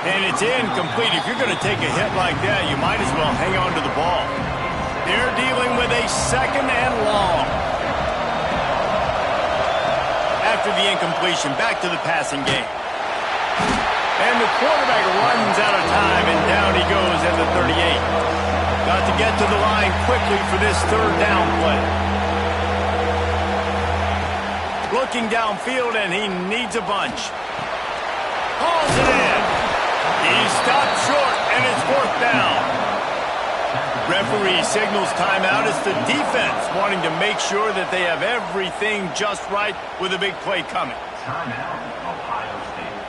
And it's incomplete. If you're going to take a hit like that, you might as well hang on to the ball. They're dealing with a 2nd and long. After the incompletion, back to the passing game. And the quarterback runs out of time, and down he goes at the 38. Got to get to the line quickly for this 3rd down play. Looking downfield, and he needs a bunch. Hauls it in. He stopped short, and it's 4th down. Referee signals timeout. It's the defense wanting to make sure that they have everything just right with a big play coming. Timeout, Ohio State.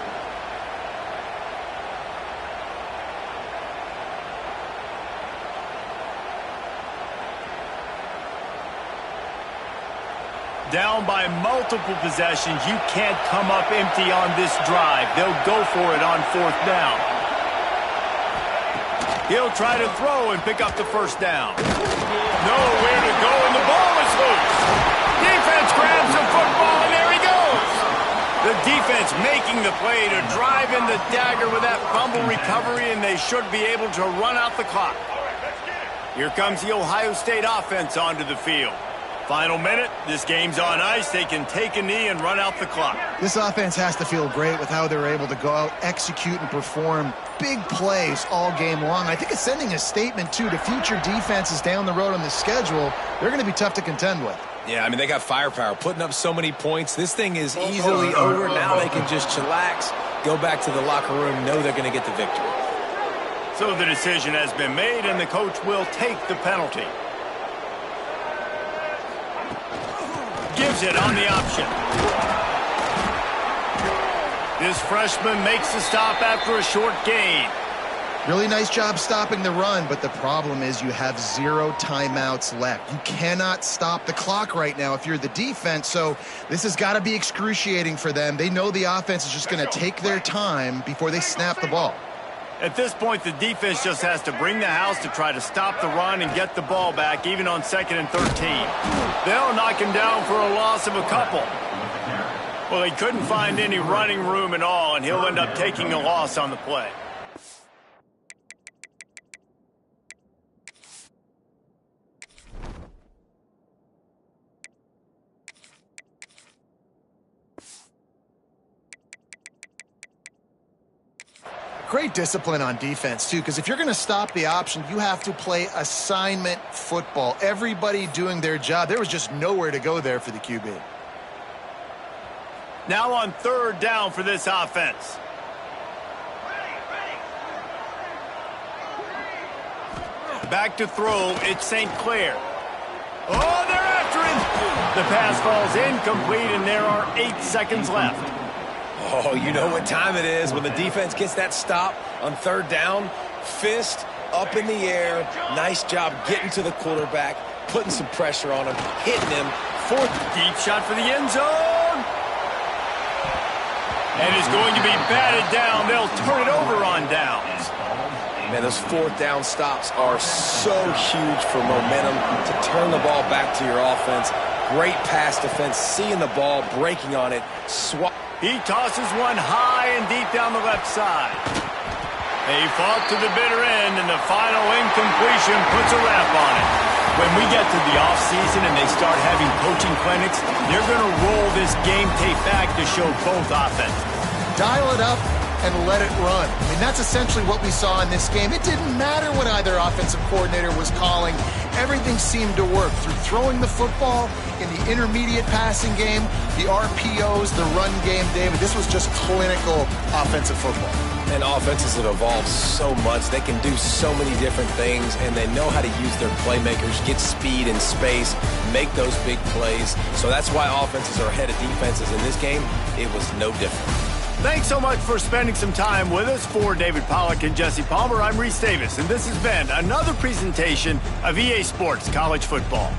Down by multiple possessions, you can't come up empty on this drive. They'll go for it on 4th down. He'll try to throw and pick up the first down. Nowhere to go, and the ball is loose. Defense grabs the football, and there he goes. The defense making the play to drive in the dagger with that fumble recovery, and they should be able to run out the clock. Here comes the Ohio State offense onto the field. Final minute, this game's on ice. They can take a knee and run out the clock. This offense has to feel great with how they're able to go out, execute, and perform big plays all game long. I think it's sending a statement, too, to future defenses down the road on the schedule. They're going to be tough to contend with. Yeah, I mean, they got firepower, putting up so many points. This thing is easily over. Now they can just chillax, go back to the locker room, know they're going to get the victory. So the decision has been made, and the coach will take the penalty. Gives it on the option. This freshman makes the stop after a short gain. Really nice job stopping the run, but the problem is you have 0 timeouts left. You cannot stop the clock right now if you're the defense, so this has got to be excruciating for them. They know the offense is just going to take their time before they snap the ball. At this point, the defense just has to bring the house to try to stop the run and get the ball back, even on 2nd and 13. They'll knock him down for a loss of a couple. Well, he couldn't find any running room at all, and he'll end up taking a loss on the play. Great discipline on defense, too, because if you're going to stop the option, you have to play assignment football. Everybody doing their job. There was just nowhere to go there for the QB. Now on 3rd down for this offense. Back to throw, it's St. Clair. Oh, they're after him! The pass falls incomplete, and there are 8 seconds left. Oh, you know what time it is when the defense gets that stop on 3rd down. Fist up in the air. Nice job getting to the quarterback, putting some pressure on him, hitting him. 4th deep shot for the end zone. And it's going to be batted down. They'll turn it over on downs. Man, those 4th down stops are so huge for momentum to turn the ball back to your offense. Great pass defense, seeing the ball, breaking on it, He tosses one high and deep down the left side. They fought to the bitter end, and the final incompletion puts a wrap on it. When we get to the offseason and they start having coaching clinics, they're going to roll this game tape back to show both offenses. Dial it up and let it run. I mean, that's essentially what we saw in this game. It didn't matter what either offensive coordinator was calling. Everything seemed to work through throwing the football, in the intermediate passing game, the RPOs, the run game, David. This was just clinical offensive football. And offenses have evolved so much. They can do so many different things, and they know how to use their playmakers, get speed and space, make those big plays. So that's why offenses are ahead of defenses. In this game, it was no different. Thanks so much for spending some time with us. For David Pollack and Jesse Palmer, I'm Reese Davis, and this has been another presentation of EA Sports College Football.